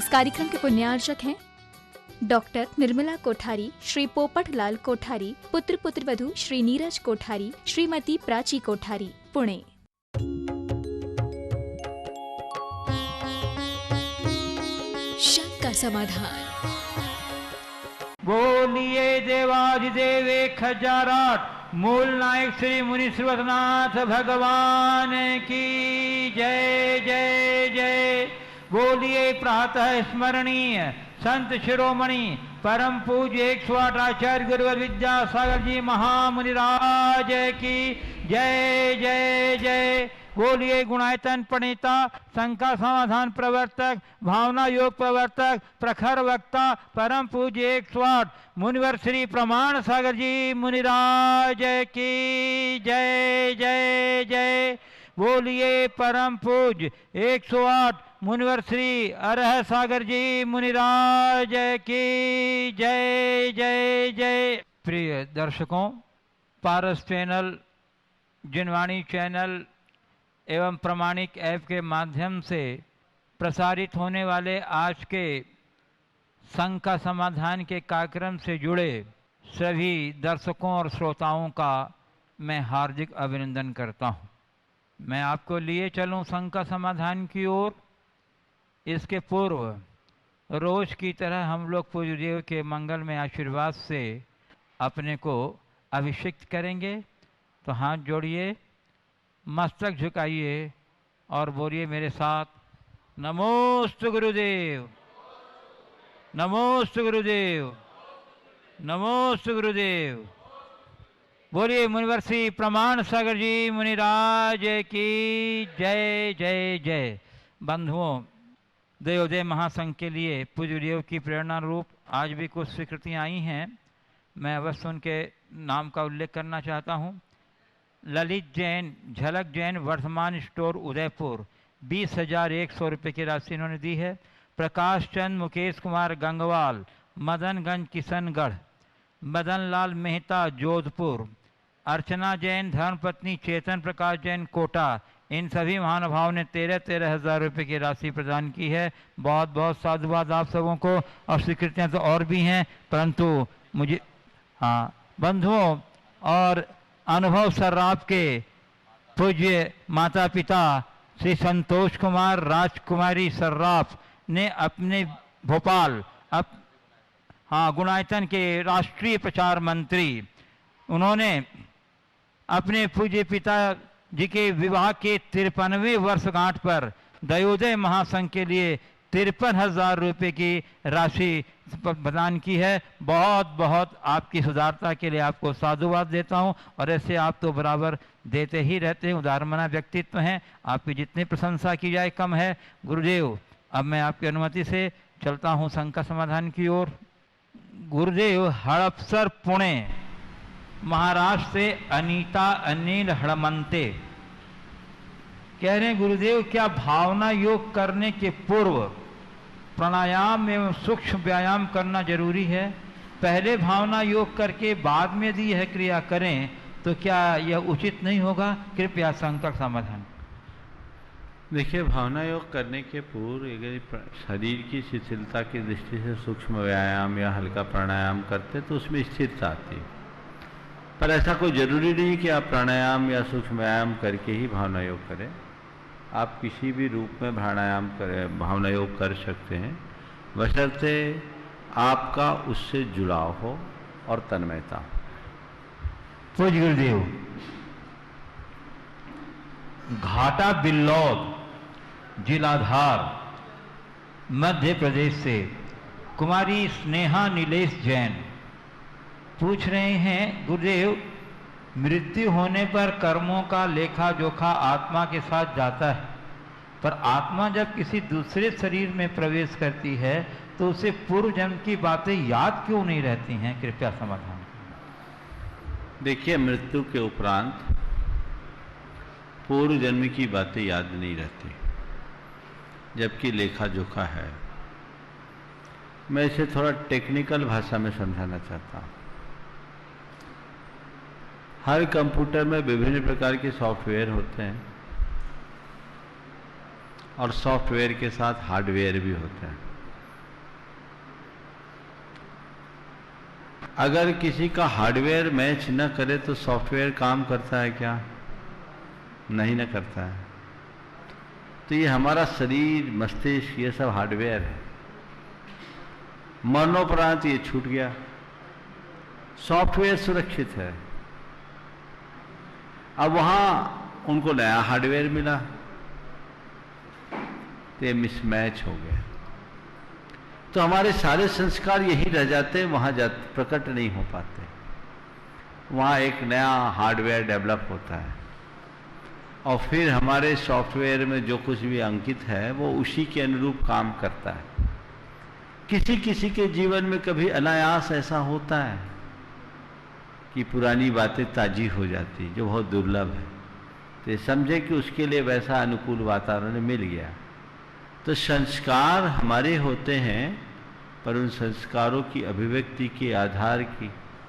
इस कार्यक्रम के पुण्यार्चक हैं डॉक्टर निर्मला कोठारी, श्री पोपट लाल कोठारी, पुत्र पुत्रवधू श्री नीरज कोठारी, श्रीमती प्राची कोठारी, पुणे। शंका समाधान। बोलिए देवाधिदेव 1008 मूल नायक श्री मुनि श्रीवतनाथ भगवान की जय जय जय। बोलिए प्रातः स्मरणीय संत शिरोमणि परम पूज्य 108 आचार्य गुरुवर विद्यासागर जी महामुनिराज की जय जय जय। बोलिए गुणायतन प्रणेता, शंका समाधान प्रवर्तक, भावना योग प्रवर्तक, प्रखर वक्ता परम पूज्य 108 मुनिवर श्री प्रमाण सागर जी मुनिराज की जय जय जय। बोलिए परम पूज्य 108 मुनिवर श्री अरह सागर जी मुनिराज की जय जय जय। प्रिय दर्शकों, पारस चैनल, जिनवाणी चैनल एवं प्रमाणिक ऐप के माध्यम से प्रसारित होने वाले आज के शंका समाधान के कार्यक्रम से जुड़े सभी दर्शकों और श्रोताओं का मैं हार्दिक अभिनंदन करता हूं। मैं आपको लिए चलूं शंका समाधान की ओर। इसके पूर्व रोज की तरह हम लोग पूज्य देव के मंगलमय आशीर्वाद से अपने को अभिषिक्त करेंगे। तो हाथ जोड़िए, मस्तक झुकाइए और बोलिए मेरे साथ, नमोस्तु गुरुदेव, नमोस्तु गुरुदेव, नमोस्तु गुरुदेव। बोलिए मुनिवर श्री प्रमाण सागर जी मुनिराज की जय जय जय। बंधुओं, देवोदय महासंघ के लिए पूज्य देव की प्रेरणा रूप आज भी कुछ स्वीकृतियाँ आई हैं। मैं अवश्य उनके नाम का उल्लेख करना चाहता हूँ। ललित जैन, झलक जैन, वर्धमान स्टोर उदयपुर 20,100 रुपये की राशि इन्होंने दी है। प्रकाश चंद मुकेश कुमार गंगवाल, मदनगंज किशनगढ़, मदन लाल मेहता जोधपुर, अर्चना जैन धर्मपत्नी चेतन प्रकाश जैन कोटा, इन सभी महानुभावों ने 13,000 रुपये की राशि प्रदान की है। बहुत बहुत साधुवाद आप सबों को। और स्वीकृतियाँ तो और भी हैं, परंतु मुझे बंधुओं और अनुभव सर्राफ के पूज्य माता पिता श्री संतोष कुमार राजकुमारी सर्राफ ने अपने भोपाल गुणायतन के राष्ट्रीय प्रचार मंत्री, उन्होंने अपने पूज्य पिता जी के विवाह के 53वें वर्षगांठ पर दयोदय महासंघ के लिए 53,000 रुपये की राशि प्रदान की है। बहुत बहुत आपकी सुधारता के लिए आपको साधुवाद देता हूं। और ऐसे आप तो बराबर देते ही रहते हैं, उदारमना व्यक्तित्व हैं, आपकी जितनी प्रशंसा की जाए कम है। गुरुदेव, अब मैं आपकी अनुमति से चलता हूं शंका समाधान की ओर। गुरुदेव, हड़पसर पुणे महाराष्ट्र से अनीता अनिल हड़मंते कह रहे हैं, गुरुदेव क्या भावना योग करने के पूर्व प्राणायाम एवं सूक्ष्म व्यायाम करना जरूरी है? पहले भावना योग करके बाद में यदि यह क्रिया करें तो क्या यह उचित नहीं होगा? कृपया शंका समाधान। देखिए, भावना योग करने के पूर्व अगर शरीर की शिथिलता की दृष्टि से सूक्ष्म व्यायाम या हल्का प्राणायाम करते तो उसमें स्थिरता आती है। पर ऐसा कोई जरूरी नहीं कि आप प्राणायाम या सूक्ष्म व्यायाम करके ही भावना योग करें। आप किसी भी रूप में प्राणायाम करें, भावना योग कर सकते हैं, बशर्ते आपका उससे जुड़ाव हो और तन्मयता हो। पूज्य गुरुदेव, घाटा बिल्लौद जिला धार मध्य प्रदेश से कुमारी स्नेहा नीलेश जैन पूछ रहे हैं, गुरुदेव मृत्यु होने पर कर्मों का लेखा जोखा आत्मा के साथ जाता है, पर आत्मा जब किसी दूसरे शरीर में प्रवेश करती है तो उसे पूर्व जन्म की बातें याद क्यों नहीं रहती हैं? कृपया समाधान। देखिए, मृत्यु के उपरांत पूर्व जन्म की बातें याद नहीं रहती, जबकि लेखा जोखा है। मैं इसे थोड़ा टेक्निकल भाषा में समझाना चाहता हूँ। हर कंप्यूटर में विभिन्न प्रकार के सॉफ्टवेयर होते हैं और सॉफ्टवेयर के साथ हार्डवेयर भी होते हैं। अगर किसी का हार्डवेयर मैच न करे तो सॉफ्टवेयर काम करता है क्या? नहीं ना करता है। तो ये हमारा शरीर, मस्तिष्क, ये सब हार्डवेयर है। मरणोपरांत ये छूट गया, सॉफ्टवेयर सुरक्षित है। अब वहां उनको नया हार्डवेयर मिला तो ये मिसमैच हो गया। तो हमारे सारे संस्कार यही रह जाते, वहां प्रकट नहीं हो पाते। वहां एक नया हार्डवेयर डेवलप होता है और फिर हमारे सॉफ्टवेयर में जो कुछ भी अंकित है वो उसी के अनुरूप काम करता है। किसी किसी के जीवन में कभी अनायास ऐसा होता है कि पुरानी बातें ताजी हो जाती, जो बहुत दुर्लभ है। तो ये समझे कि उसके लिए वैसा अनुकूल वातावरण मिल गया। तो संस्कार हमारे होते हैं, पर उन संस्कारों की अभिव्यक्ति के आधार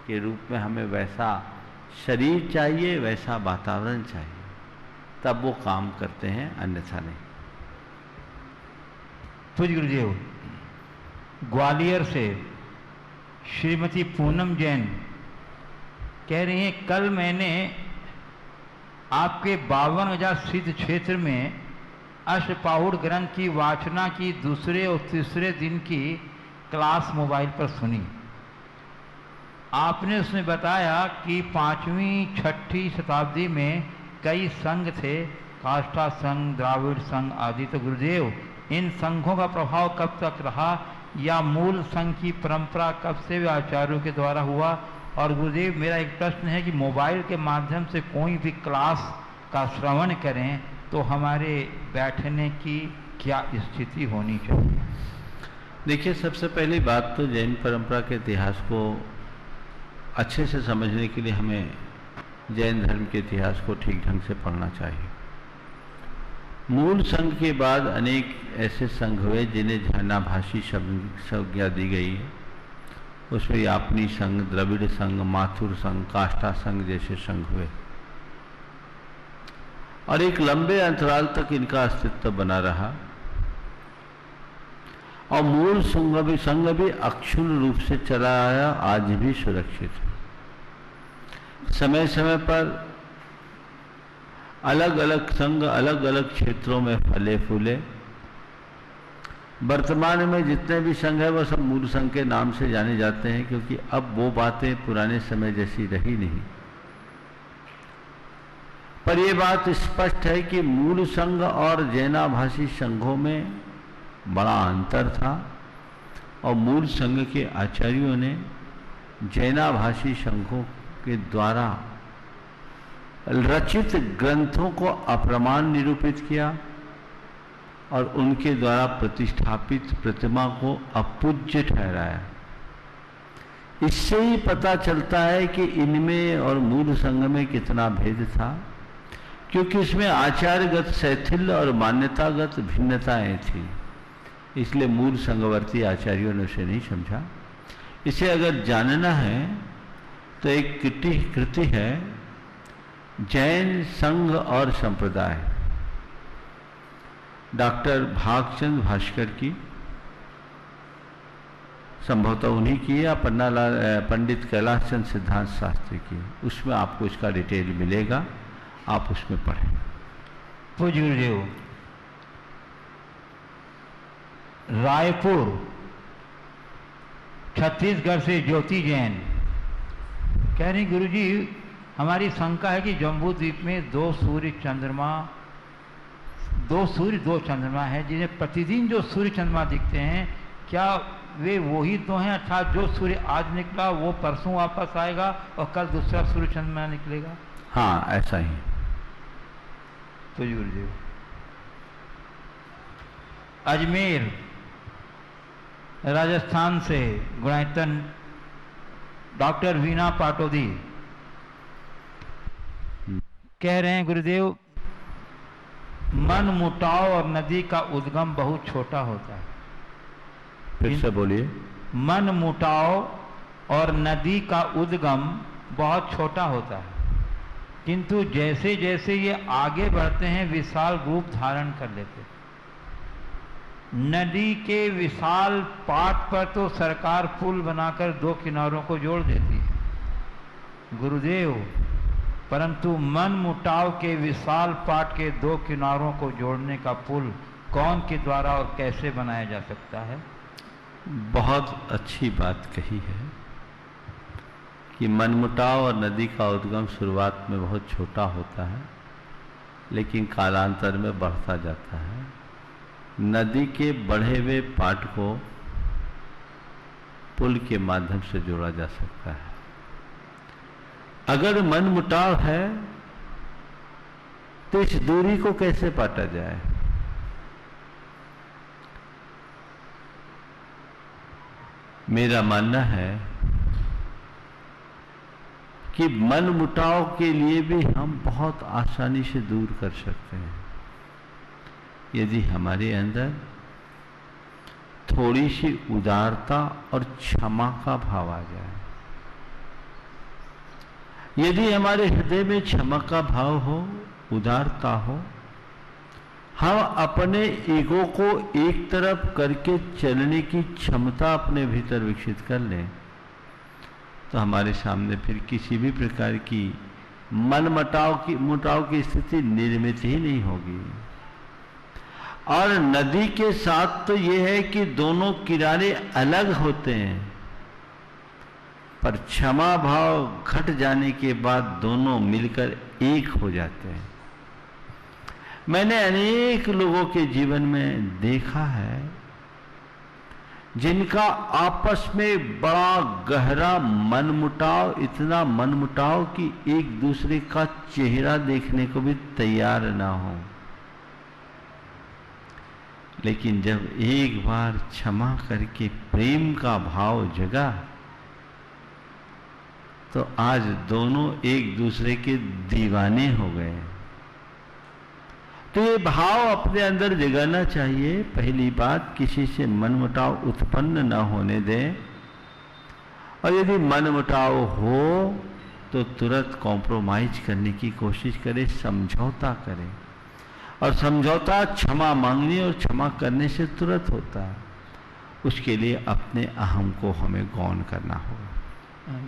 के रूप में हमें वैसा शरीर चाहिए, वैसा वातावरण चाहिए, तब वो काम करते हैं, अन्यथा नहीं। पूज्य गुरुदेव, ग्वालियर से श्रीमती पूनम जैन कह रही हैं, कल मैंने आपके 52,000 सिद्ध क्षेत्र में अष्टपाहुड़ ग्रंथ की वाचना की दूसरे और तीसरे दिन की क्लास मोबाइल पर सुनी। आपने उसमें बताया कि 5वीं 6ठी शताब्दी में कई संघ थे, काष्ठा संघ, द्राविड़ संघ आदि। तो गुरुदेव, इन संघों का प्रभाव कब तक रहा, या मूल संघ की परंपरा कब से आचार्यों के द्वारा हुआ? और गुरुदेव, मेरा एक प्रश्न है कि मोबाइल के माध्यम से कोई भी क्लास का श्रवण करें तो हमारे बैठने की क्या स्थिति होनी चाहिए? देखिए, सबसे पहली बात तो जैन परंपरा के इतिहास को अच्छे से समझने के लिए हमें जैन धर्म के इतिहास को ठीक ढंग से पढ़ना चाहिए। मूल संघ के बाद अनेक ऐसे संघ हुए जिन्हें झरनाभाषी संज्ञा दी गई है। उसमें यापनी संघ, द्रविड़ संघ, माथुर संघ, काष्ठा संघ जैसे संघ हुए और एक लंबे अंतराल तक इनका अस्तित्व बना रहा। और मूल संघ भी अक्षुण्ण रूप से चला आया, आज भी सुरक्षित है। समय समय पर अलग अलग संघ अलग अलग क्षेत्रों में फले फूले। वर्तमान में जितने भी संघ है वो सब मूल संघ के नाम से जाने जाते हैं, क्योंकि अब वो बातें पुराने समय जैसी रही नहीं। पर यह बात स्पष्ट है कि मूल संघ और जैनाभाषी संघों में बड़ा अंतर था और मूल संघ के आचार्यों ने जैनाभाषी संघों के द्वारा रचित ग्रंथों को अप्रमाण निरूपित किया और उनके द्वारा प्रतिष्ठापित प्रतिमा को अपूज्य ठहराया। इससे ही पता चलता है कि इनमें और मूल संघ में कितना भेद था, क्योंकि इसमें आचारगत शैथिल्य और मान्यतागत भिन्नताएं थी। इसलिए मूल संघवर्ती आचार्यों ने उसे नहीं समझा। इसे अगर जानना है तो एक कृति है जैन संघ और संप्रदाय, डॉक्टर भागचंद भास्कर की, संभवतः उन्हीं की या पंडित कैलाश चंद्र सिद्धांत शास्त्री की। उसमें आपको इसका डिटेल मिलेगा, आप उसमें पढ़ें। पूज्य गुरुदेव, रायपुर छत्तीसगढ़ से ज्योति जैन कह रही, गुरुजी हमारी शंका है कि जम्बू द्वीप में 2 सूर्य 2 चंद्रमा है, जिन्हें प्रतिदिन जो सूर्य चंद्रमा दिखते हैं, क्या वे वही 2 हैं? अर्थात जो सूर्य आज निकला वो परसों वापस आएगा और कल दूसरा सूर्य चंद्रमा निकलेगा? हाँ, ऐसा ही। तो गुरुदेव, अजमेर राजस्थान से गुणायतन डॉक्टर वीना पाटोदी कह रहे हैं, गुरुदेव मन मुटाव और नदी का उद्गम बहुत छोटा होता है। फिर से बोलिए। मन मुटाव और नदी का उद्गम बहुत छोटा होता है, किंतु जैसे जैसे ये आगे बढ़ते हैं विशाल रूप धारण कर लेते हैं। नदी के विशाल पाट पर तो सरकार पुल बनाकर दो किनारों को जोड़ देती है गुरुदेव, परंतु मन मुटाव के विशाल पाट के दो किनारों को जोड़ने का पुल कौन के द्वारा और कैसे बनाया जा सकता है? बहुत अच्छी बात कही है कि मनमुटाव और नदी का उद्गम शुरुआत में बहुत छोटा होता है, लेकिन कालांतर में बढ़ता जाता है। नदी के बढ़े हुए पाट को पुल के माध्यम से जोड़ा जा सकता है। अगर मनमुटाव है तो इस दूरी को कैसे पाटा जाए? मेरा मानना है कि मनमुटाव के लिए भी हम बहुत आसानी से दूर कर सकते हैं यदि हमारे अंदर थोड़ी सी उदारता और क्षमा का भाव आ जाए। यदि हमारे हृदय में क्षमा का भाव हो, उदारता हो, हम अपने ईगो को एक तरफ करके चलने की क्षमता अपने भीतर विकसित कर लें, तो हमारे सामने फिर किसी भी प्रकार की मुटाव की स्थिति निर्मित ही नहीं होगी। और नदी के साथ तो यह है कि दोनों किनारे अलग होते हैं, पर क्षमा भाव घट जाने के बाद दोनों मिलकर एक हो जाते हैं। मैंने अनेक लोगों के जीवन में देखा है जिनका आपस में बड़ा गहरा मनमुटाव, इतना मनमुटाव कि एक दूसरे का चेहरा देखने को भी तैयार ना हो, लेकिन जब एक बार क्षमा करके प्रेम का भाव जगा तो आज दोनों एक दूसरे के दीवाने हो गए। तो ये भाव अपने अंदर जगाना चाहिए। पहली बात, किसी से मनमुटाव उत्पन्न न होने दें, और यदि मनमुटाव हो तो तुरंत कॉम्प्रोमाइज करने की कोशिश करें, समझौता करें। और समझौता क्षमा मांगने और क्षमा करने से तुरंत होता है। उसके लिए अपने अहम को हमें गौण करना होगा।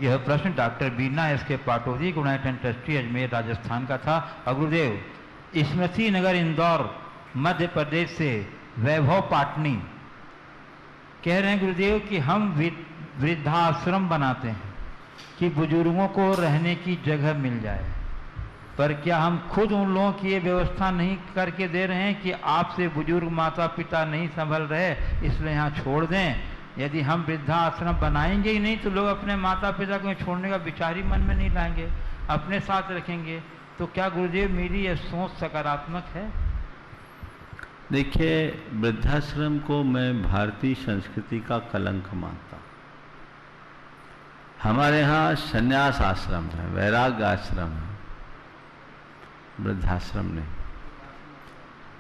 यह प्रश्न डॉक्टर बीना एस.के. पाटोदी, गुणायतन ट्रस्टी, अजमेर, राजस्थान का था। गुरुदेव, स्मृति नगर इंदौर मध्य प्रदेश से वैभव पाटनी कह रहे हैं गुरुदेव कि हम वृद्धाश्रम बनाते हैं कि बुजुर्गों को रहने की जगह मिल जाए, पर क्या हम खुद उन लोगों की ये व्यवस्था नहीं करके दे रहे हैं कि आपसे बुजुर्ग माता पिता नहीं संभल रहे इसलिए यहाँ छोड़ दें? यदि हम वृद्धाश्रम बनाएंगे ही नहीं तो लोग अपने माता पिता को छोड़ने का विचार ही मन में नहीं लाएंगे, अपने साथ रखेंगे। तो क्या गुरुदेव मेरी यह सोच सकारात्मक है? देखिए, वृद्धाश्रम को मैं भारतीय संस्कृति का कलंक मानता हूँ। हमारे यहाँ संन्यास आश्रम है, वैराग्य आश्रम है, वृद्धाश्रम नहीं,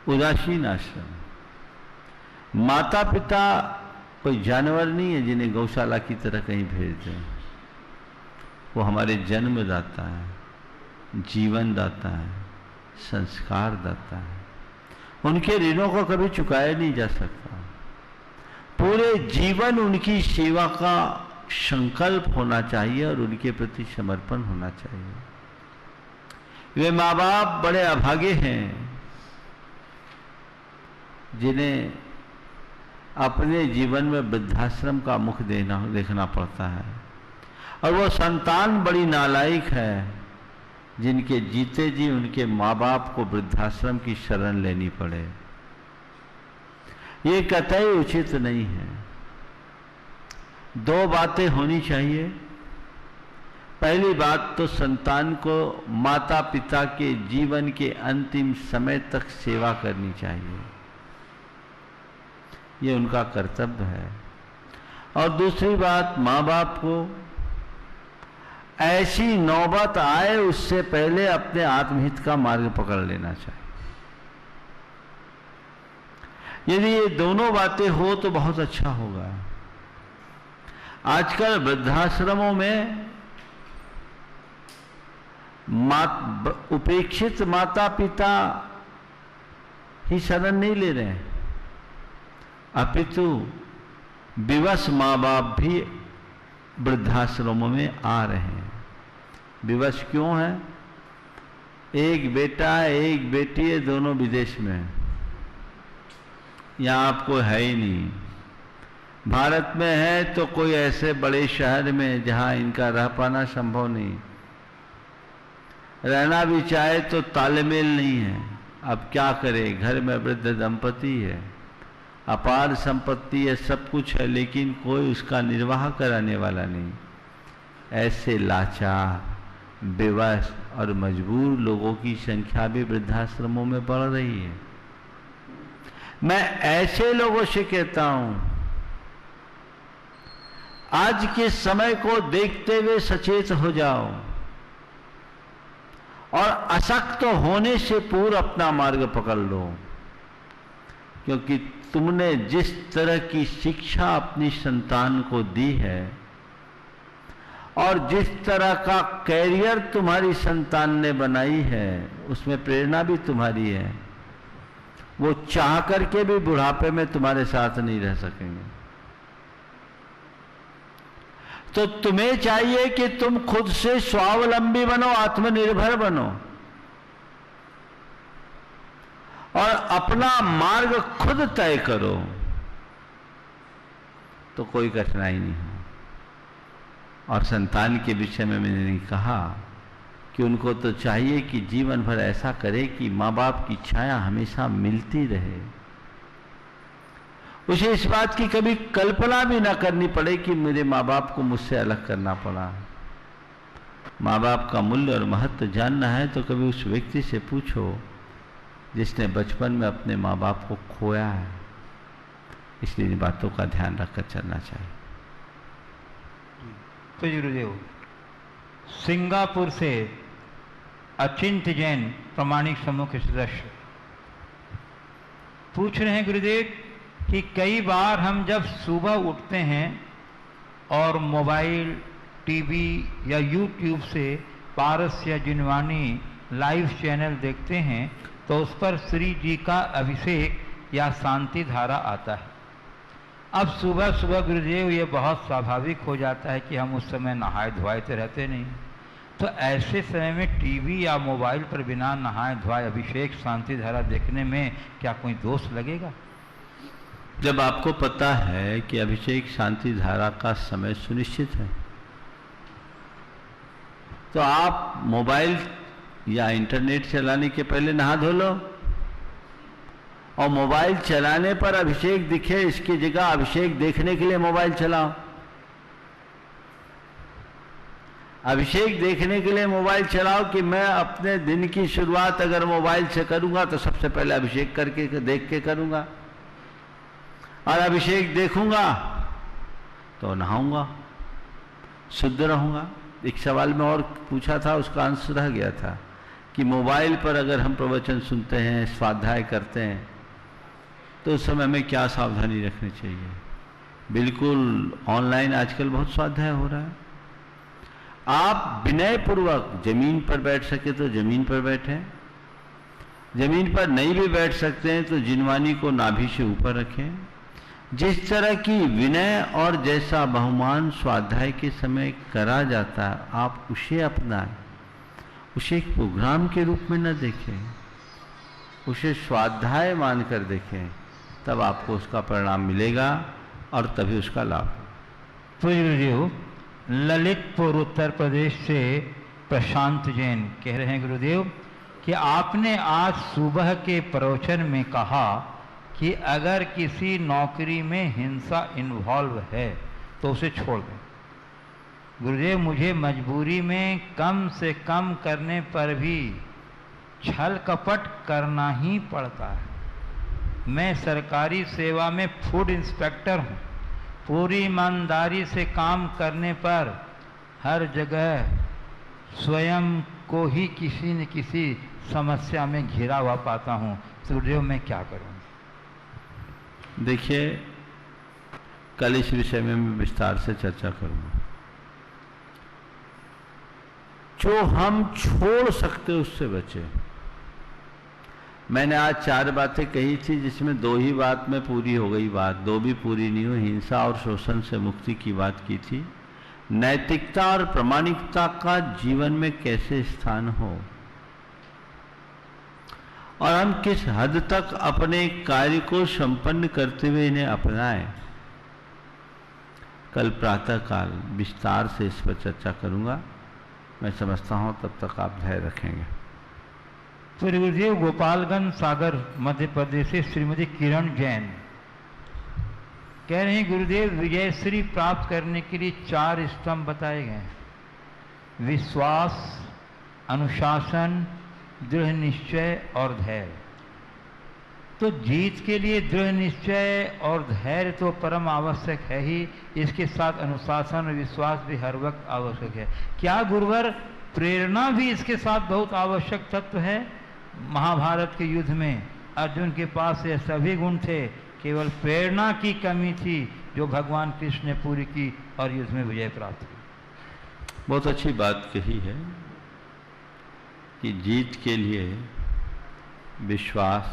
उदासीन आश्रम। माता पिता कोई जानवर नहीं है जिन्हें गौशाला की तरह कहीं भेज दें। वो हमारे जन्मदाता है, जीवन दाता है, संस्कार दाता है। उनके ऋणों को कभी चुकाया नहीं जा सकता। पूरे जीवन उनकी सेवा का संकल्प होना चाहिए और उनके प्रति समर्पण होना चाहिए। वे माँ बाप बड़े अभागे हैं जिन्हें अपने जीवन में वृद्धाश्रम का मुख देखना पड़ता है, और वो संतान बड़ी नालायक है जिनके जीते जी उनके माँ बाप को वृद्धाश्रम की शरण लेनी पड़े। ये कतई उचित नहीं है। दो बातें होनी चाहिए। पहली बात तो संतान को माता पिता के जीवन के अंतिम समय तक सेवा करनी चाहिए, ये उनका कर्तव्य है। और दूसरी बात, माँ बाप को ऐसी नौबत आए उससे पहले अपने आत्महित का मार्ग पकड़ लेना चाहिए। यदि ये दोनों बातें हो तो बहुत अच्छा होगा। आजकल वृद्धाश्रमों में उपेक्षित माता पिता ही शरण नहीं ले रहे हैं, अपितु विवश माँ बाप भी वृद्धाश्रमों में आ रहे हैं। विवश क्यों है? एक बेटा एक बेटी है, दोनों विदेश में है, यहाँ आपको है ही नहीं। भारत में है तो कोई ऐसे बड़े शहर में जहाँ इनका रह पाना संभव नहीं, रहना भी चाहे तो तालमेल नहीं है। अब क्या करे, घर में वृद्ध दंपति है, अपार संपत्ति है, सब कुछ है, लेकिन कोई उसका निर्वाह कराने वाला नहीं। ऐसे लाचार, बेवश और मजबूर लोगों की संख्या भी वृद्धाश्रमों में बढ़ रही है। मैं ऐसे लोगों से कहता हूं, आज के समय को देखते हुए सचेत हो जाओ और अशक्त होने से पूर्व अपना मार्ग पकड़ लो, क्योंकि तुमने जिस तरह की शिक्षा अपनी संतान को दी है और जिस तरह का कैरियर तुम्हारी संतान ने बनाई है, उसमें प्रेरणा भी तुम्हारी है। वो चाह करके भी बुढ़ापे में तुम्हारे साथ नहीं रह सकेंगे। तो तुम्हें चाहिए कि तुम खुद से स्वावलंबी बनो, आत्मनिर्भर बनो और अपना मार्ग खुद तय करो, तो कोई कठिनाई नहीं हो। और संतान के विषय में मैंने नहीं कहा कि उनको तो चाहिए कि जीवन भर ऐसा करे कि माँ बाप की छाया हमेशा मिलती रहे, उसे इस बात की कभी कल्पना भी ना करनी पड़े कि मेरे माँ बाप को मुझसे अलग करना पड़ा। माँ बाप का मूल्य और महत्व जानना है तो कभी उस व्यक्ति से पूछो जिसने बचपन में अपने माँ बाप को खोया है। इसलिए इन बातों का ध्यान रखकर चलना चाहिए। तो गुरुदेव, सिंगापुर से अचिंत जैन प्रामाणिक समूह के सदस्य पूछ रहे हैं गुरुदेव कि कई बार हम जब सुबह उठते हैं और मोबाइल, टीवी या यूट्यूब से पारस या जिनवानी लाइव चैनल देखते हैं तो उस पर श्री जी का अभिषेक या शांति धारा आता है। अब सुबह सुबह गुरुदेव ये बहुत स्वाभाविक हो जाता है कि हम उस समय नहाए धोए तो रहते नहीं, तो ऐसे समय में टीवी या मोबाइल पर बिना नहाए धोए अभिषेक शांति धारा देखने में क्या कोई दोष लगेगा? जब आपको पता है कि अभिषेक शांति धारा का समय सुनिश्चित है तो आप मोबाइल या इंटरनेट चलाने के पहले नहा धो लो, और मोबाइल चलाने पर अभिषेक दिखे इसकी जगह अभिषेक देखने के लिए मोबाइल चलाओ। अभिषेक देखने के लिए मोबाइल चलाओ कि मैं अपने दिन की शुरुआत अगर मोबाइल से करूंगा तो सबसे पहले अभिषेक करके देख के करूंगा, और अभिषेक देखूंगा तो नहाऊंगा, शुद्ध रहूंगा। एक सवाल में और पूछा था, उसका आंसर रह गया था कि मोबाइल पर अगर हम प्रवचन सुनते हैं, स्वाध्याय करते हैं, तो उस समय में क्या सावधानी रखनी चाहिए? बिल्कुल ऑनलाइन आजकल बहुत स्वाध्याय हो रहा है। आप विनय पूर्वक जमीन पर बैठ सके तो जमीन पर बैठें, जमीन पर नहीं भी बैठ सकते हैं तो जिनवानी को नाभि से ऊपर रखें। जिस तरह की विनय और जैसा बहुमान स्वाध्याय के समय करा जाता है आप उसे अपनाएं, उसे एक प्रोग्राम के रूप में न देखें, उसे स्वाध्याय मानकर देखें, तब आपको उसका परिणाम मिलेगा और तभी उसका लाभ। तो गुरुदेव, ललितपुर उत्तर प्रदेश से प्रशांत जैन कह रहे हैं गुरुदेव कि आपने आज सुबह के प्रवचन में कहा कि अगर किसी नौकरी में हिंसा इन्वॉल्व है तो उसे छोड़ दें। गुरुदेव, मुझे मजबूरी में कम से कम करने पर भी छल कपट करना ही पड़ता है। मैं सरकारी सेवा में फूड इंस्पेक्टर हूँ। पूरी ईमानदारी से काम करने पर हर जगह स्वयं को ही किसी न किसी समस्या में घिरा हुआ पाता हूँ। गुरुदेव, मैं क्या करूँ? देखिए, कल इस विषय में मैं विस्तार से चर्चा करूँगा। जो हम छोड़ सकते उससे बचे। मैंने आज 4 बातें कही थी, जिसमें 2 ही बात में पूरी हो गई बात, 2 भी पूरी नहीं हुई। हिंसा और शोषण से मुक्ति की बात की थी। नैतिकता और प्रामाणिकता का जीवन में कैसे स्थान हो और हम किस हद तक अपने कार्य को संपन्न करते हुए इन्हें अपनाएं, कल प्रातःकाल विस्तार से इस पर चर्चा करूंगा। मैं समझता हूं तब तक आप धैर्य रखेंगे। तो गुरुदेव गोपालगंज सागर मध्य प्रदेश से श्रीमती किरण जैन कह रहे हैं, गुरुदेव विजयश्री प्राप्त करने के लिए 4 स्तंभ बताए गए हैं: विश्वास, अनुशासन, दृढ़ निश्चय और धैर्य। तो जीत के लिए दृढ़ निश्चय और धैर्य तो परम आवश्यक है ही, इसके साथ अनुशासन और विश्वास भी हर वक्त आवश्यक है। क्या गुरुवर प्रेरणा भी इसके साथ बहुत आवश्यक तत्व है? महाभारत के युद्ध में अर्जुन के पास ये सभी गुण थे, केवल प्रेरणा की कमी थी जो भगवान कृष्ण ने पूरी की और युद्ध में विजय प्राप्त की। बहुत अच्छी बात कही है कि जीत के लिए विश्वास,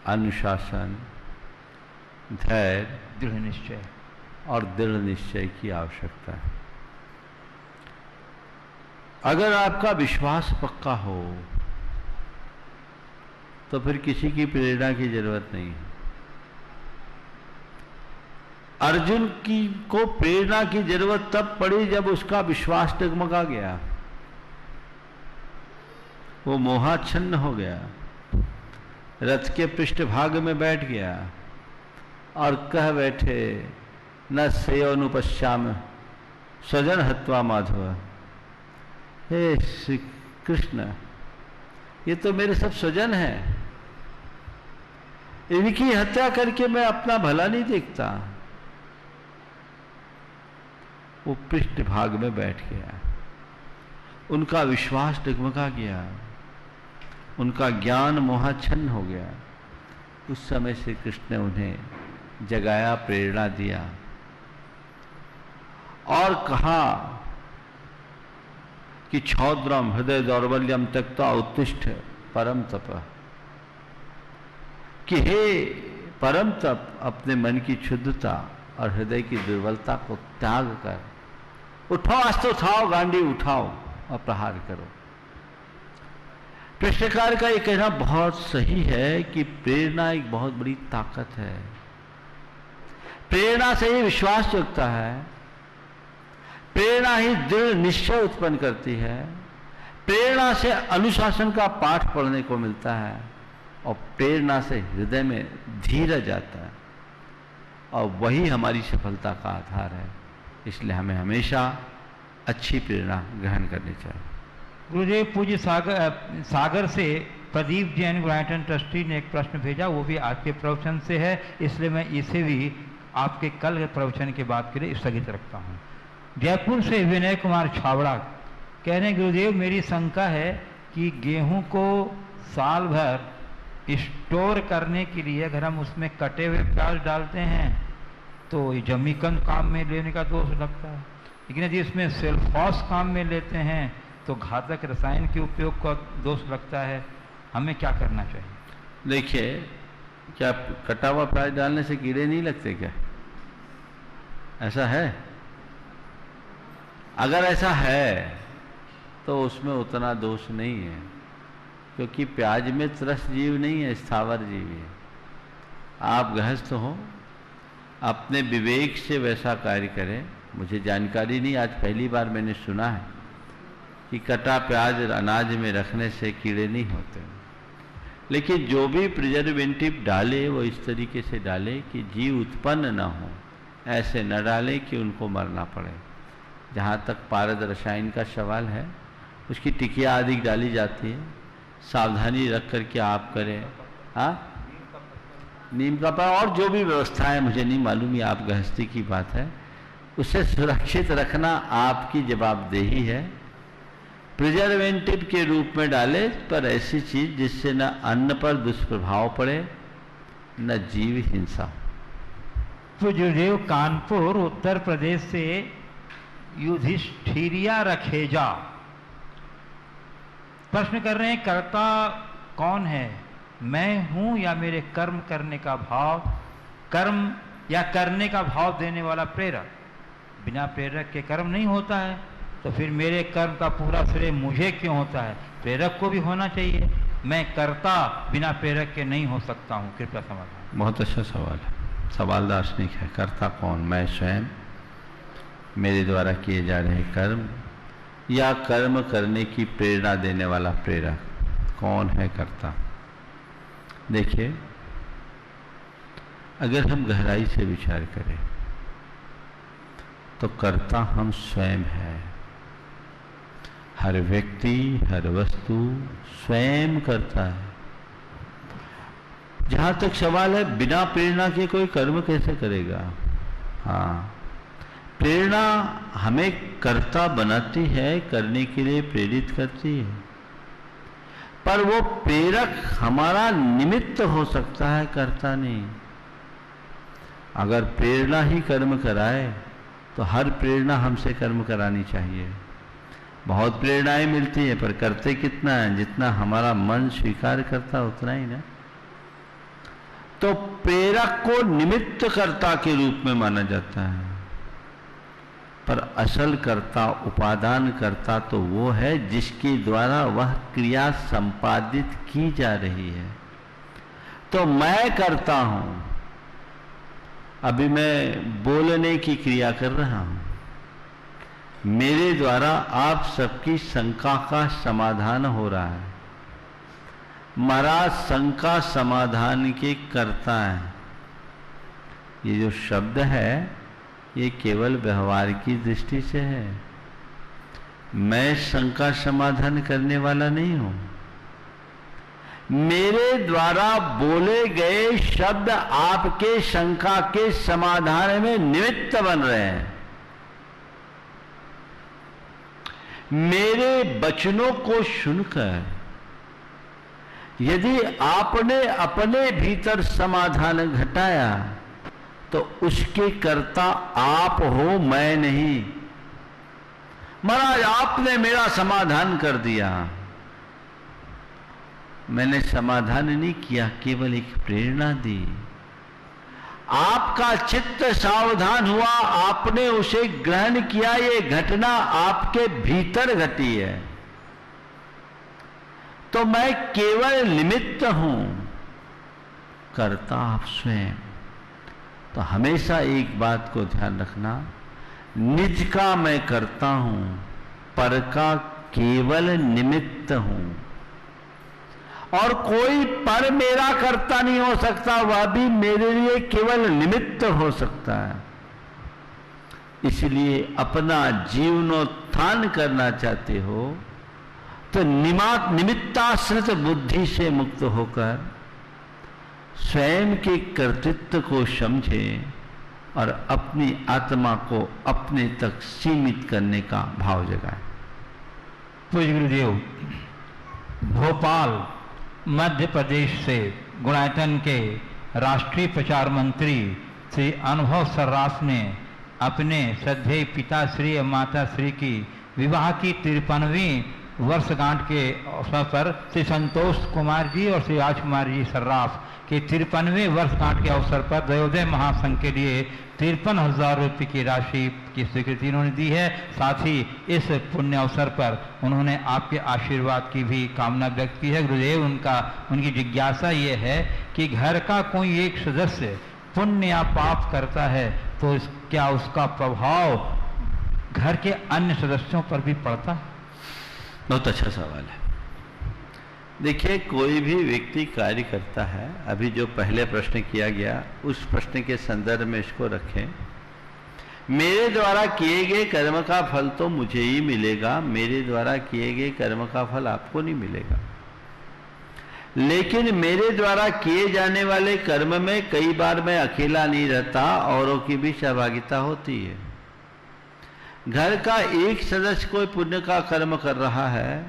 अनुशासन, धैर्य, दृढ़ निश्चय और दृढ़ निश्चय की आवश्यकता है। अगर आपका विश्वास पक्का हो तो फिर किसी की प्रेरणा की जरूरत नहीं है। अर्जुन को प्रेरणा की जरूरत तब पड़ी जब उसका विश्वास डगमगा गया, वो मोहाच्छन्न हो गया, रथ के पृष्ठभाग में बैठ गया और कह बैठे, न सेयोनुपश्याम स्वजन हत्वा माधव। हे श्री कृष्ण, ये तो मेरे सब स्वजन हैं, इनकी हत्या करके मैं अपना भला नहीं देखता। वो पृष्ठभाग में बैठ गया, उनका विश्वास डगमगा गया, उनका ज्ञान मोहाच्छन्न हो गया। उस समय श्री कृष्ण ने उन्हें जगाया, प्रेरणा दिया और कहा कि क्षौद्रम हृदय दौर्बल्यम त्यक्त्वा उत्तिष्ठ परम तप, कि हे परम तप, अपने मन की शुद्धता और हृदय की दुर्बलता को त्याग कर उठाओ, अस्त्र उठाओ, गांडी उठाओ और प्रहार करो। कृष्णकार का ये कहना बहुत सही है कि प्रेरणा एक बहुत बड़ी ताकत है। प्रेरणा से ही विश्वास जगता है, प्रेरणा ही दृढ़ निश्चय उत्पन्न करती है, प्रेरणा से अनुशासन का पाठ पढ़ने को मिलता है और प्रेरणा से हृदय में धीरज आता है और वही हमारी सफलता का आधार है। इसलिए हमें हमेशा अच्छी प्रेरणा ग्रहण करनी चाहिए। गुरुदेव पूज्य सागर से प्रदीप जैन ग्रांटन ट्रस्टी ने एक प्रश्न भेजा, वो भी आपके प्रवचन से है, इसलिए मैं इसे भी आपके कल के प्रवचन के बाद के लिए स्थगित रखता हूँ। जयपुर से विनय कुमार छावड़ा कह रहे हैं, गुरुदेव मेरी शंका है कि गेहूं को साल भर स्टोर करने के लिए अगर हम उसमें कटे हुए प्याज डालते हैं तो ये जमीकंद काम में लेने का दोष लगता है, लेकिन यदि इसमें सेल्फॉस काम में लेते हैं तो घातक रसायन के उपयोग का दोष लगता है। हमें क्या करना चाहिए? देखिए, क्या कटा हुआ प्याज डालने से कीड़े नहीं लगते क्या? ऐसा है? अगर ऐसा है तो उसमें उतना दोष नहीं है, क्योंकि प्याज में त्रस्त जीव नहीं है, स्थावर जीव है। आप गृहस्थ हो, अपने विवेक से वैसा कार्य करें। मुझे जानकारी नहीं, आज पहली बार मैंने सुना है कि कटा प्याज अनाज में रखने से कीड़े नहीं होते, लेकिन जो भी प्रिजर्वेटिव डाले वो इस तरीके से डाले कि जीव उत्पन्न ना हो, ऐसे न डालें कि उनको मरना पड़े। जहाँ तक पारद रसायन का सवाल है, उसकी टिकिया आदि डाली जाती है, सावधानी रख करके आप करें। हाँ, नीम का पत्ता और जो भी व्यवस्था है, मुझे नहीं मालूम, ये आप गृहस्थी की बात है, उसे सुरक्षित रखना आपकी जवाबदेही है। प्रिजर्वेटिव के रूप में डाले, पर ऐसी चीज जिससे न अन्न पर दुष्प्रभाव पड़े न जीव हिंसा। तो गुरुदेव कानपुर उत्तर प्रदेश से युधिष्ठिरिया रखेजा प्रश्न कर रहे हैं, कर्ता कौन है, मैं हूँ या मेरे कर्म करने का भाव, कर्म या करने का भाव देने वाला प्रेरक? बिना प्रेरक के कर्म नहीं होता है, तो फिर मेरे कर्म का पूरा श्रेय मुझे क्यों होता है? प्रेरक को भी होना चाहिए। मैं कर्ता बिना प्रेरक के नहीं हो सकता हूँ। कृपया समाधान। बहुत अच्छा सवाल है। सवाल दार्शनिक है। कर्ता कौन? मैं स्वयं, मेरे द्वारा किए जा रहे कर्म, या कर्म करने की प्रेरणा देने वाला प्रेरक? कौन है कर्ता? देखिए, अगर हम गहराई से विचार करें तो कर्ता हम स्वयं हैं। हर व्यक्ति, हर वस्तु स्वयं करता है। जहां तक सवाल है बिना प्रेरणा के कोई कर्म कैसे करेगा? हाँ, प्रेरणा हमें कर्ता बनाती है, करने के लिए प्रेरित करती है, पर वो प्रेरक हमारा निमित्त हो सकता है, कर्ता नहीं। अगर प्रेरणा ही कर्म कराए तो हर प्रेरणा हमसे कर्म करानी चाहिए। बहुत प्रेरणाएं मिलती हैं, पर करते कितना है? जितना हमारा मन स्वीकार करता उतना ही ना। तो प्रेरक को निमित्त कर्ता के रूप में माना जाता है, पर असल कर्ता, उपादान कर्ता तो वो है जिसके द्वारा वह क्रिया संपादित की जा रही है। तो मैं करता हूं, अभी मैं बोलने की क्रिया कर रहा हूं, मेरे द्वारा आप सबकी शंका का समाधान हो रहा है। महाराज शंका समाधान के कर्ता हैं। ये जो शब्द है ये केवल व्यवहार की दृष्टि से है। मैं शंका समाधान करने वाला नहीं हूं। मेरे द्वारा बोले गए शब्द आपके शंका के समाधान में निमित्त बन रहे हैं। मेरे वचनों को सुनकर यदि आपने अपने भीतर समाधान घटाया तो उसके कर्ता आप हो, मैं नहीं। महाराज आपने मेरा समाधान कर दिया। मैंने समाधान नहीं किया, केवल एक प्रेरणा दी। आपका चित्त सावधान हुआ, आपने उसे ग्रहण किया। ये घटना आपके भीतर घटी है, तो मैं केवल निमित्त हूं, कर्ता आप स्वयं। तो हमेशा एक बात को ध्यान रखना, निज का मैं करता हूं, पर का केवल निमित्त हूं। और कोई पर मेरा कर्ता नहीं हो सकता, वह भी मेरे लिए केवल निमित्त हो सकता है। इसलिए अपना जीवनोत्थान करना चाहते हो तो निमित्ताश्रित बुद्धि से मुक्त होकर स्वयं के कर्तृत्व को समझें और अपनी आत्मा को अपने तक सीमित करने का भाव जगाएं। पूज्य गुरुदेव, भोपाल मध्य प्रदेश से गुणायतन के राष्ट्रीय प्रचार मंत्री श्री अनुभव सर्राफ ने अपने श्रद्धेय पिता श्री और माता श्री की विवाह की 53वीं वर्षगांठ के अवसर पर श्री संतोष कुमार जी और श्री राजकुमार जी सर्राफ के 53वें वर्षगांठ के अवसर पर दयोदय महासंघ के लिए 53,000 रुपये की राशि की स्वीकृति उन्होंने दी है। साथ ही इस पुण्य अवसर पर उन्होंने आपके आशीर्वाद की भी कामना व्यक्त की है। गुरुदेव, उनकी जिज्ञासा ये है कि घर का कोई एक सदस्य पुण्य या पाप करता है तो क्या उसका प्रभाव घर के अन्य सदस्यों पर भी पड़ता है? बहुत अच्छा सवाल है। देखिए, कोई भी व्यक्ति कार्य करता है, अभी जो पहले प्रश्न किया गया उस प्रश्न के संदर्भ में इसको रखें। मेरे द्वारा किए गए कर्म का फल तो मुझे ही मिलेगा, मेरे द्वारा किए गए कर्म का फल आपको नहीं मिलेगा। लेकिन मेरे द्वारा किए जाने वाले कर्म में कई बार मैं अकेला नहीं रहता, औरों की भी सहभागिता होती है। घर का एक सदस्य कोई पुण्य का कर्म कर रहा है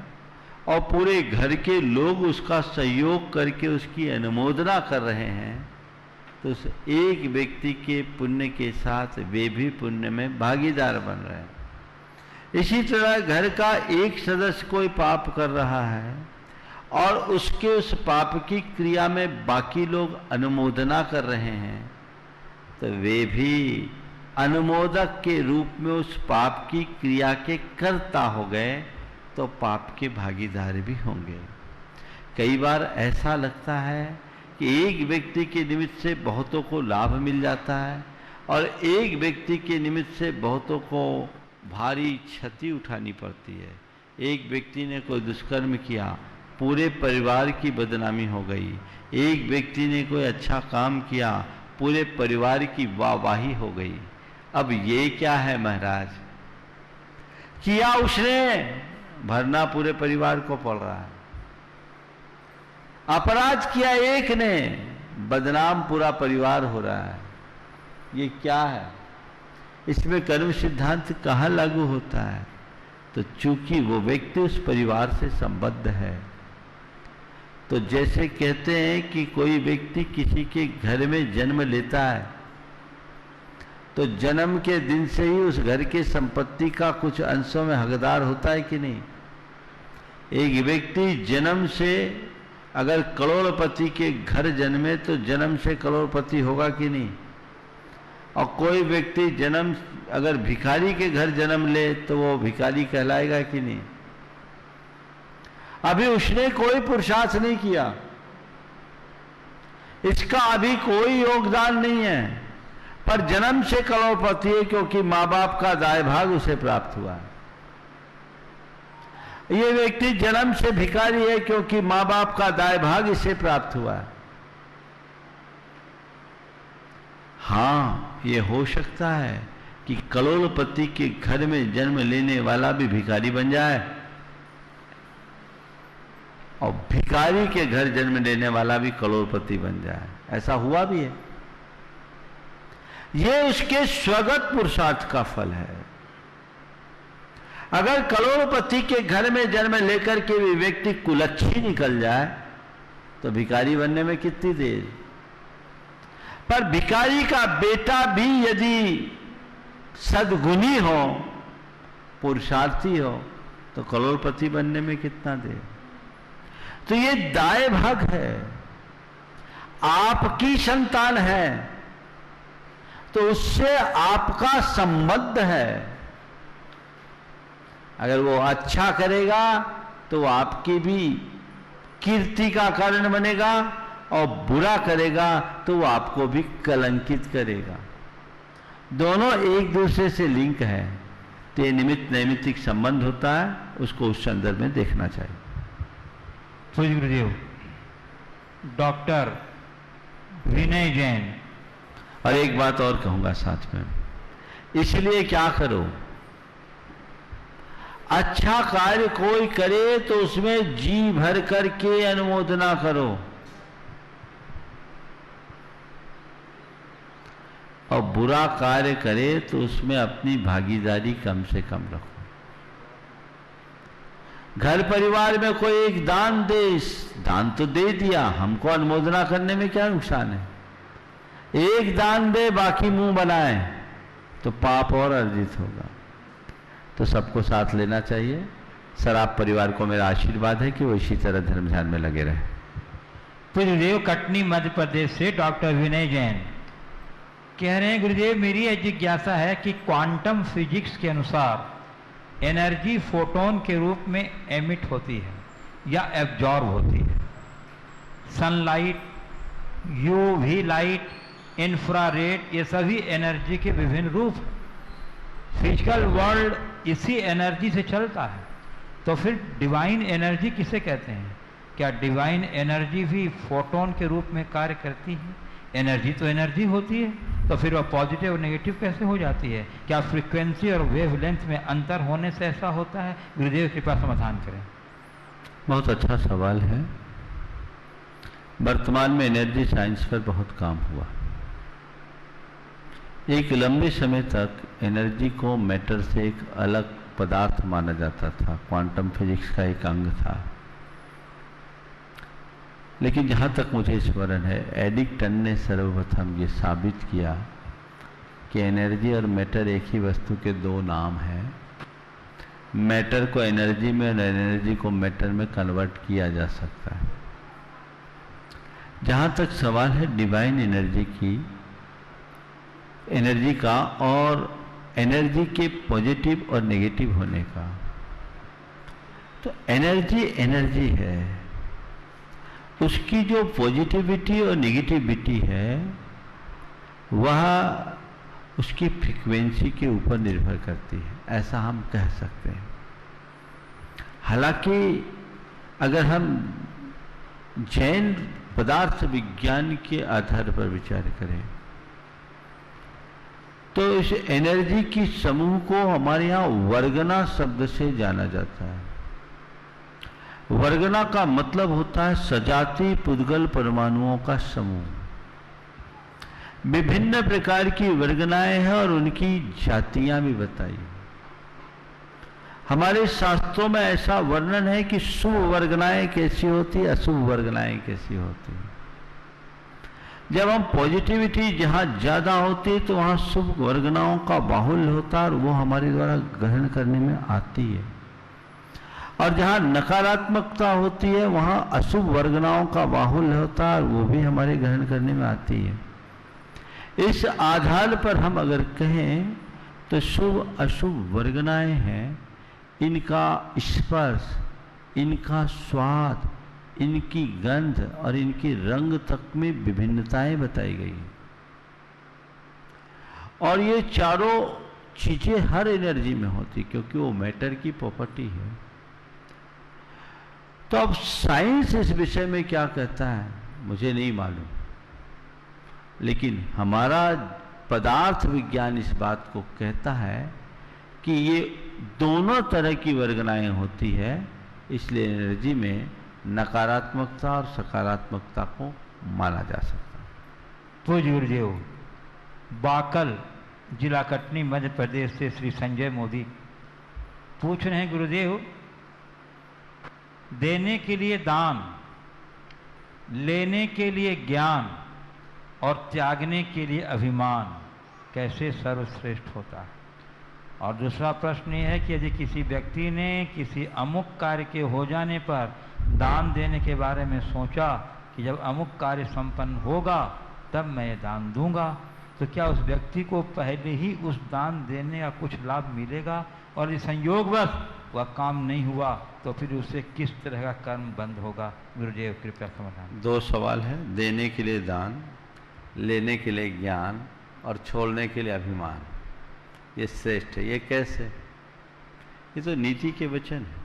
और पूरे घर के लोग उसका सहयोग करके उसकी अनुमोदना कर रहे हैं, तो उस एक व्यक्ति के पुण्य के साथ वे भी पुण्य में भागीदार बन रहे हैं। इसी तरह घर का एक सदस्य कोई पाप कर रहा है और उसके उस पाप की क्रिया में बाकी लोग अनुमोदना कर रहे हैं, तो वे भी अनुमोदक के रूप में उस पाप की क्रिया के कर्ता हो गए, तो पाप के भागीदार भी होंगे। कई बार ऐसा लगता है कि एक व्यक्ति के निमित्त से बहुतों को लाभ मिल जाता है और एक व्यक्ति के निमित्त से बहुतों को भारी क्षति उठानी पड़ती है। एक व्यक्ति ने कोई दुष्कर्म किया, पूरे परिवार की बदनामी हो गई। एक व्यक्ति ने कोई अच्छा काम किया, पूरे परिवार की वाहवाही हो गई। अब ये क्या है महाराज? किया उसने, भरना पूरे परिवार को पड़ रहा है। अपराध किया एक ने, बदनाम पूरा परिवार हो रहा है। ये क्या है? इसमें कर्म सिद्धांत कहाँ लागू होता है? तो चूंकि वो व्यक्ति उस परिवार से संबद्ध है, तो जैसे कहते हैं कि कोई व्यक्ति किसी के घर में जन्म लेता है, तो जन्म के दिन से ही उस घर के संपत्ति का कुछ अंशों में हकदार होता है कि नहीं? एक व्यक्ति जन्म से अगर करोड़पति के घर जन्मे तो जन्म से करोड़पति होगा कि नहीं? और कोई व्यक्ति जन्म अगर भिखारी के घर जन्म ले तो वो भिखारी कहलाएगा कि नहीं? अभी उसने कोई पुरुषार्थ नहीं किया, इसका अभी कोई योगदान नहीं है, पर जन्म से करोड़पति है क्योंकि मां बाप का दाय भाग उसे प्राप्त हुआ है। ये व्यक्ति जन्म से भिखारी है क्योंकि मां बाप का दाय भाग इसे प्राप्त हुआ है। हाँ, ये हो सकता है कि करोड़पति के घर में जन्म लेने वाला भी भिखारी बन जाए और भिखारी के घर जन्म लेने वाला भी करोड़पति बन जाए। ऐसा हुआ भी है। ये उसके स्वगत पुरुषार्थ का फल है। अगर करोड़पति के घर में जन्म लेकर के भी व्यक्ति कुलच्छी निकल जाए तो भिखारी बनने में कितनी देर? पर भिखारी का बेटा भी यदि सद्गुणी हो, पुरुषार्थी हो, तो करोड़पति बनने में कितना देर? तो ये दाय भाग है, आपकी संतान है तो उससे आपका संबंध है। अगर वो अच्छा करेगा तो वो आपकी भी कीर्ति का कारण बनेगा और बुरा करेगा तो वो आपको भी कलंकित करेगा। दोनों एक दूसरे से लिंक है, तो ये निमित्त नैमित्तिक संबंध होता है, उसको उस संदर्भ में देखना चाहिए। पूज्य गुरुदेव, डॉक्टर विनय जैन। और एक बात और कहूंगा साथ में, इसलिए क्या करो, अच्छा कार्य कोई करे तो उसमें जी भर करके अनुमोदना करो और बुरा कार्य करे तो उसमें अपनी भागीदारी कम से कम रखो। घर परिवार में कोई एक दान दे, दान तो दे दिया, हमको अनुमोदना करने में क्या नुकसान है? एक दान दे, बाकी मुंह बनाए तो पाप और अर्जित होगा। तो सबको साथ लेना चाहिए। सराब परिवार को मेरा आशीर्वाद है कि वो इसी तरह धर्म ध्यान में लगे रहे। पूज्य गुरुदेव, कटनी मध्य प्रदेश से डॉक्टर विनय जैन कह रहे हैं, गुरुदेव मेरी यह जिज्ञासा है कि क्वांटम फिजिक्स के अनुसार एनर्जी फोटोन के रूप में एमिट होती है या एब्जॉर्ब होती है। सनलाइट, यूवी लाइट, इंफ्रारेड, ये सभी एनर्जी के विभिन्न रूप। फिजिकल वर्ल्ड इसी एनर्जी से चलता है, तो फिर डिवाइन एनर्जी किसे कहते हैं? क्या डिवाइन एनर्जी भी फोटोन के रूप में कार्य करती है? एनर्जी तो एनर्जी होती है, तो फिर वह पॉजिटिव और नेगेटिव कैसे हो जाती है? क्या फ्रीक्वेंसी और वेवलेंथ में अंतर होने से ऐसा होता है? गुरुदेव कृपया समाधान करें। बहुत अच्छा सवाल है। वर्तमान में एनर्जी साइंस पर बहुत काम हुआ। एक लंबे समय तक एनर्जी को मैटर से एक अलग पदार्थ माना जाता था, क्वांटम फिजिक्स का एक अंग था। लेकिन जहाँ तक मुझे स्मरण है, एडिक्टन ने सर्वप्रथम ये साबित किया कि एनर्जी और मैटर एक ही वस्तु के दो नाम हैं। मैटर को एनर्जी में और एनर्जी को मैटर में कन्वर्ट किया जा सकता है। जहाँ तक सवाल है डिवाइन एनर्जी का और एनर्जी के पॉजिटिव और नेगेटिव होने का, तो एनर्जी है, उसकी जो पॉजिटिविटी और नेगेटिविटी है वह उसकी फ्रीक्वेंसी के ऊपर निर्भर करती है, ऐसा हम कह सकते हैं। हालांकि अगर हम जैन पदार्थ विज्ञान के आधार पर विचार करें तो इस एनर्जी की समूह को हमारे यहाँ वर्गना शब्द से जाना जाता है। वर्गना का मतलब होता है सजाती पुद्गल परमाणुओं का समूह। विभिन्न प्रकार की वर्गनाएं हैं और उनकी जातियां भी बताई। हमारे शास्त्रों में ऐसा वर्णन है कि शुभ वर्गनाएं कैसी होती, अशुभ वर्गनाएं कैसी होती। जब हम पॉजिटिविटी जहां ज्यादा होती है तो वहां शुभ वर्गनाओं का बाहुल्य होता है और वो हमारे द्वारा ग्रहण करने में आती है, और जहां नकारात्मकता होती है वहां अशुभ वर्गनाओं का बाहुल्य होता है और वो भी हमारे ग्रहण करने में आती है। इस आधार पर हम अगर कहें तो शुभ अशुभ वर्गनाएं हैं, इनका स्पर्श, इनका स्वाद, इनकी गंध और इनके रंग तक में विभिन्नताएं बताई गई। और ये चारों चीजें हर एनर्जी में होती क्योंकि वो मैटर की प्रॉपर्टी है। तो अब साइंस इस विषय में क्या कहता है मुझे नहीं मालूम, लेकिन हमारा पदार्थ विज्ञान इस बात को कहता है कि ये दोनों तरह की वर्गनाएं होती है, इसलिए एनर्जी में नकारात्मकता और सकारात्मकता को माना जा सकता है। पूज्य गुरुदेव, बाकल जिला कटनी मध्य प्रदेश से श्री संजय मोदी पूछ रहे हैं, गुरुदेव देने के लिए दान, लेने के लिए ज्ञान और त्यागने के लिए अभिमान कैसे सर्वश्रेष्ठ होता है? और दूसरा प्रश्न ये है कि यदि किसी व्यक्ति ने किसी अमुक कार्य के हो जाने पर दान देने के बारे में सोचा कि जब अमुक कार्य संपन्न होगा तब मैं ये दान दूंगा, तो क्या उस व्यक्ति को पहले ही उस दान देने का कुछ लाभ मिलेगा? और यदि संयोगवश वह काम नहीं हुआ तो फिर उससे किस तरह का कर्म बंद होगा? गुरुदेव कृपया समाधान। दो सवाल है, देने के लिए दान, लेने के लिए ज्ञान और छोड़ने के लिए अभिमान, ये श्रेष्ठ है। ये कैसे? ये तो नीति के वचन है।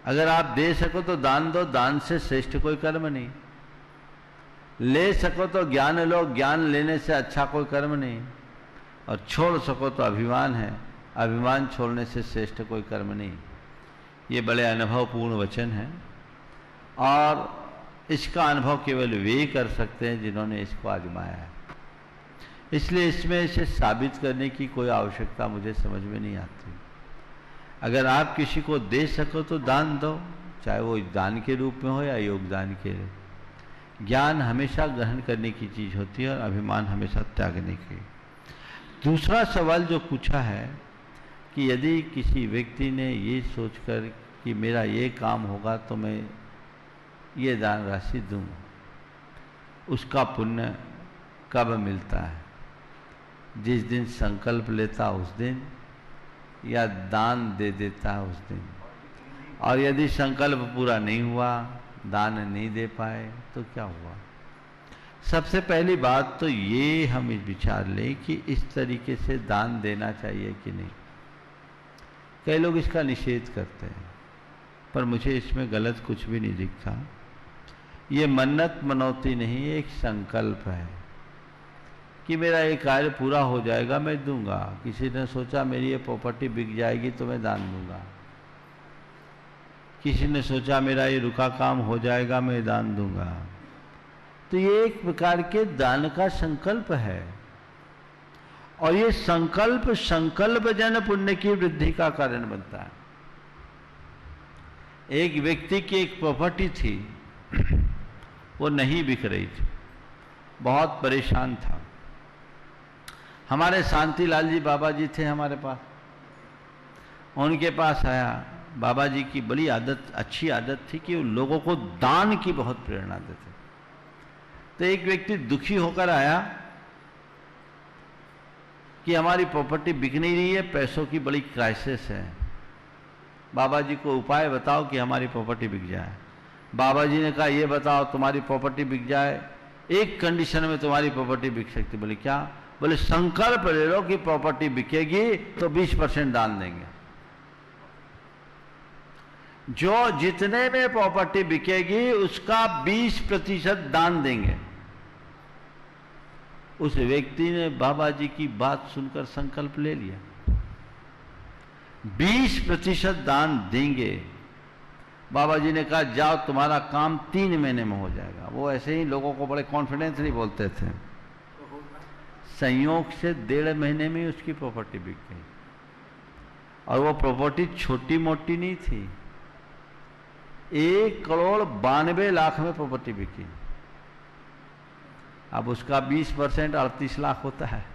अगर आप दे सको तो दान दो, दान से श्रेष्ठ कोई कर्म नहीं। ले सको तो ज्ञान लो, ज्ञान लेने से अच्छा कोई कर्म नहीं। और छोड़ सको तो अभिमान है, अभिमान छोड़ने से श्रेष्ठ कोई कर्म नहीं। ये बड़े अनुभवपूर्ण वचन है और इसका अनुभव केवल वे ही कर सकते हैं जिन्होंने इसको आजमाया है। इसलिए इसमें इसे साबित करने की कोई आवश्यकता मुझे समझ में नहीं आती। अगर आप किसी को दे सको तो दान दो, चाहे वो दान के रूप में हो या योगदान के। ज्ञान हमेशा ग्रहण करने की चीज होती है और अभिमान हमेशा त्यागने की। दूसरा सवाल जो पूछा है कि यदि किसी व्यक्ति ने ये सोचकर कि मेरा ये काम होगा तो मैं ये दान राशि दूंगा, उसका पुण्य कब मिलता है? जिस दिन संकल्प लेता उस दिन, या दान दे देता है उस दिन। और यदि संकल्प पूरा नहीं हुआ, दान नहीं दे पाए तो क्या हुआ? सबसे पहली बात तो ये हम विचार लें कि इस तरीके से दान देना चाहिए कि नहीं। कई लोग इसका निषेध करते हैं, पर मुझे इसमें गलत कुछ भी नहीं दिखता। ये मन्नत मनौती नहीं, एक संकल्प है कि मेरा ये कार्य पूरा हो जाएगा मैं दूंगा। किसी ने सोचा मेरी ये प्रॉपर्टी बिक जाएगी तो मैं दान दूंगा। किसी ने सोचा मेरा ये रुका काम हो जाएगा मैं दान दूंगा। तो ये एक प्रकार के दान का संकल्प है और ये संकल्प जन पुण्य की वृद्धि का कारण बनता है। एक व्यक्ति की एक प्रॉपर्टी थी, वो नहीं बिक रही थी, बहुत परेशान था। हमारे शांतिलाल जी बाबा जी थे हमारे पास, उनके पास आया। बाबा जी की बड़ी आदत, अच्छी आदत थी कि वो लोगों को दान की बहुत प्रेरणा देते। तो एक व्यक्ति दुखी होकर आया कि हमारी प्रॉपर्टी बिक नहीं रही है, पैसों की बड़ी क्राइसिस है, बाबा जी को उपाय बताओ कि हमारी प्रॉपर्टी बिक जाए। बाबा जी ने कहा ये बताओ, तुम्हारी प्रॉपर्टी बिक जाए, एक कंडीशन में तुम्हारी प्रॉपर्टी बिक सकती। बोले क्या? बोले संकल्प ले लो कि प्रॉपर्टी बिकेगी तो 20% दान देंगे। जो जितने में प्रॉपर्टी बिकेगी उसका 20% दान देंगे। उस व्यक्ति ने बाबा जी की बात सुनकर संकल्प ले लिया, 20% दान देंगे। बाबा जी ने कहा जाओ, तुम्हारा काम 3 महीने में हो जाएगा। वो ऐसे ही लोगों को बड़े कॉन्फिडेंस नहीं बोलते थे। संयोग से 1.5 महीने में उसकी प्रॉपर्टी बिक गई। और वो प्रॉपर्टी छोटी मोटी नहीं थी, 1,92,00,000 में प्रॉपर्टी बिकी। अब उसका 20% 38 लाख होता है।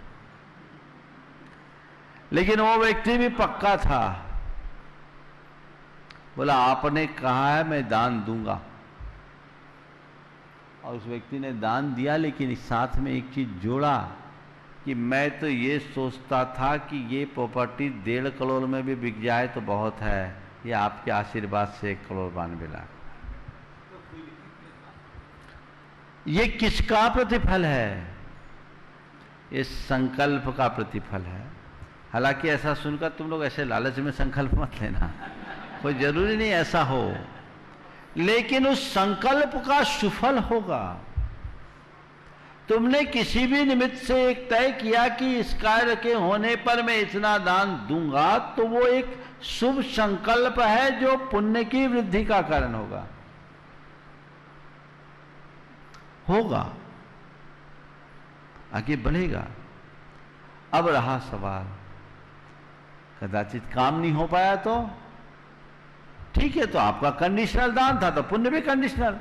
लेकिन वो व्यक्ति भी पक्का था, बोला आपने कहा है मैं दान दूंगा। और उस व्यक्ति ने दान दिया, लेकिन साथ में एक चीज जोड़ा कि मैं तो ये सोचता था कि ये प्रॉपर्टी 1.5 करोड़ में भी बिक जाए तो बहुत है, ये आपके आशीर्वाद से 1,92,00,000। ये किसका प्रतिफल है? ये संकल्प का प्रतिफल है। हालांकि ऐसा सुनकर तुम लोग ऐसे लालच में संकल्प मत लेना, कोई जरूरी नहीं ऐसा हो, लेकिन उस संकल्प का सुफल होगा। तुमने किसी भी निमित्त से एक तय किया कि इस कार्य के होने पर मैं इतना दान दूंगा, तो वो एक शुभ संकल्प है जो पुण्य की वृद्धि का कारण होगा, आगे बढ़ेगा। अब रहा सवाल, कदाचित काम नहीं हो पाया तो ठीक है, तो आपका कंडीशनल दान था तो पुण्य भी कंडीशनल।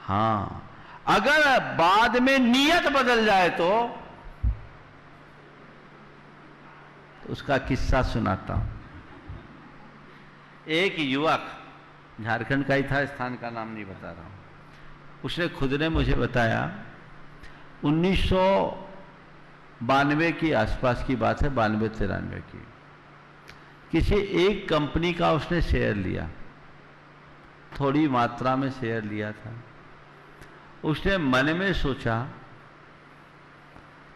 हाँ, अगर बाद में नियत बदल जाए तो उसका किस्सा सुनाता हूं। एक युवक, झारखंड का ही था, स्थान का नाम नहीं बता रहा हूं, उसने खुद ने मुझे बताया 1992 की आसपास की बात है, 92-93 की। किसी एक कंपनी का उसने शेयर लिया, थोड़ी मात्रा में शेयर लिया था। उसने मन में सोचा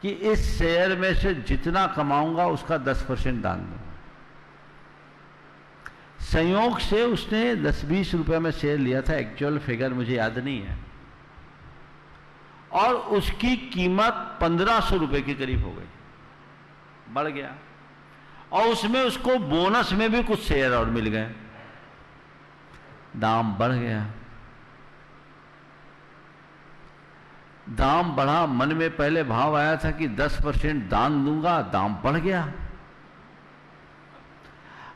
कि इस शेयर में से जितना कमाऊंगा उसका 10% दान दूंगा। संयोग से उसने 10-20 रुपए में शेयर लिया था, एक्चुअल फिगर मुझे याद नहीं है, और उसकी कीमत 1500 रुपए के करीब हो गई, बढ़ गया। और उसमें उसको बोनस में भी कुछ शेयर और मिल गए, दाम बढ़ गया। दाम बढ़ा, मन में पहले भाव आया था कि 10% दान दूंगा, दाम बढ़ गया।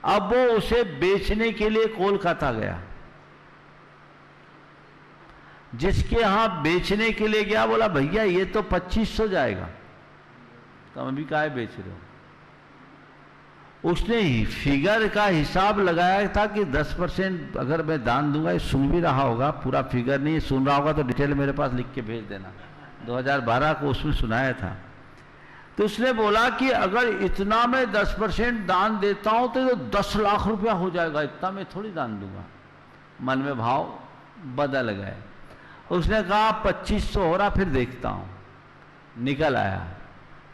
अब वो उसे बेचने के लिए कोलकाता गया। जिसके यहां बेचने के लिए गया, बोला भैया ये तो 2500 जाएगा, तुम अभी काहे बेच रहे हो? उसने फिगर का हिसाब लगाया था कि 10% अगर मैं दान दूंगा, ये सुन भी रहा होगा, पूरा फिगर नहीं सुन रहा होगा तो डिटेल मेरे पास लिख के भेज देना, 2012 को उसमें सुनाया था। तो उसने बोला कि अगर इतना मैं 10% दान देता हूं तो 10 लाख रुपया हो जाएगा, इतना मैं थोड़ी दान दूंगा। मन में भाव बदल गए। उसने कहा 2500 हो रहा, फिर देखता हूं। निकल आया,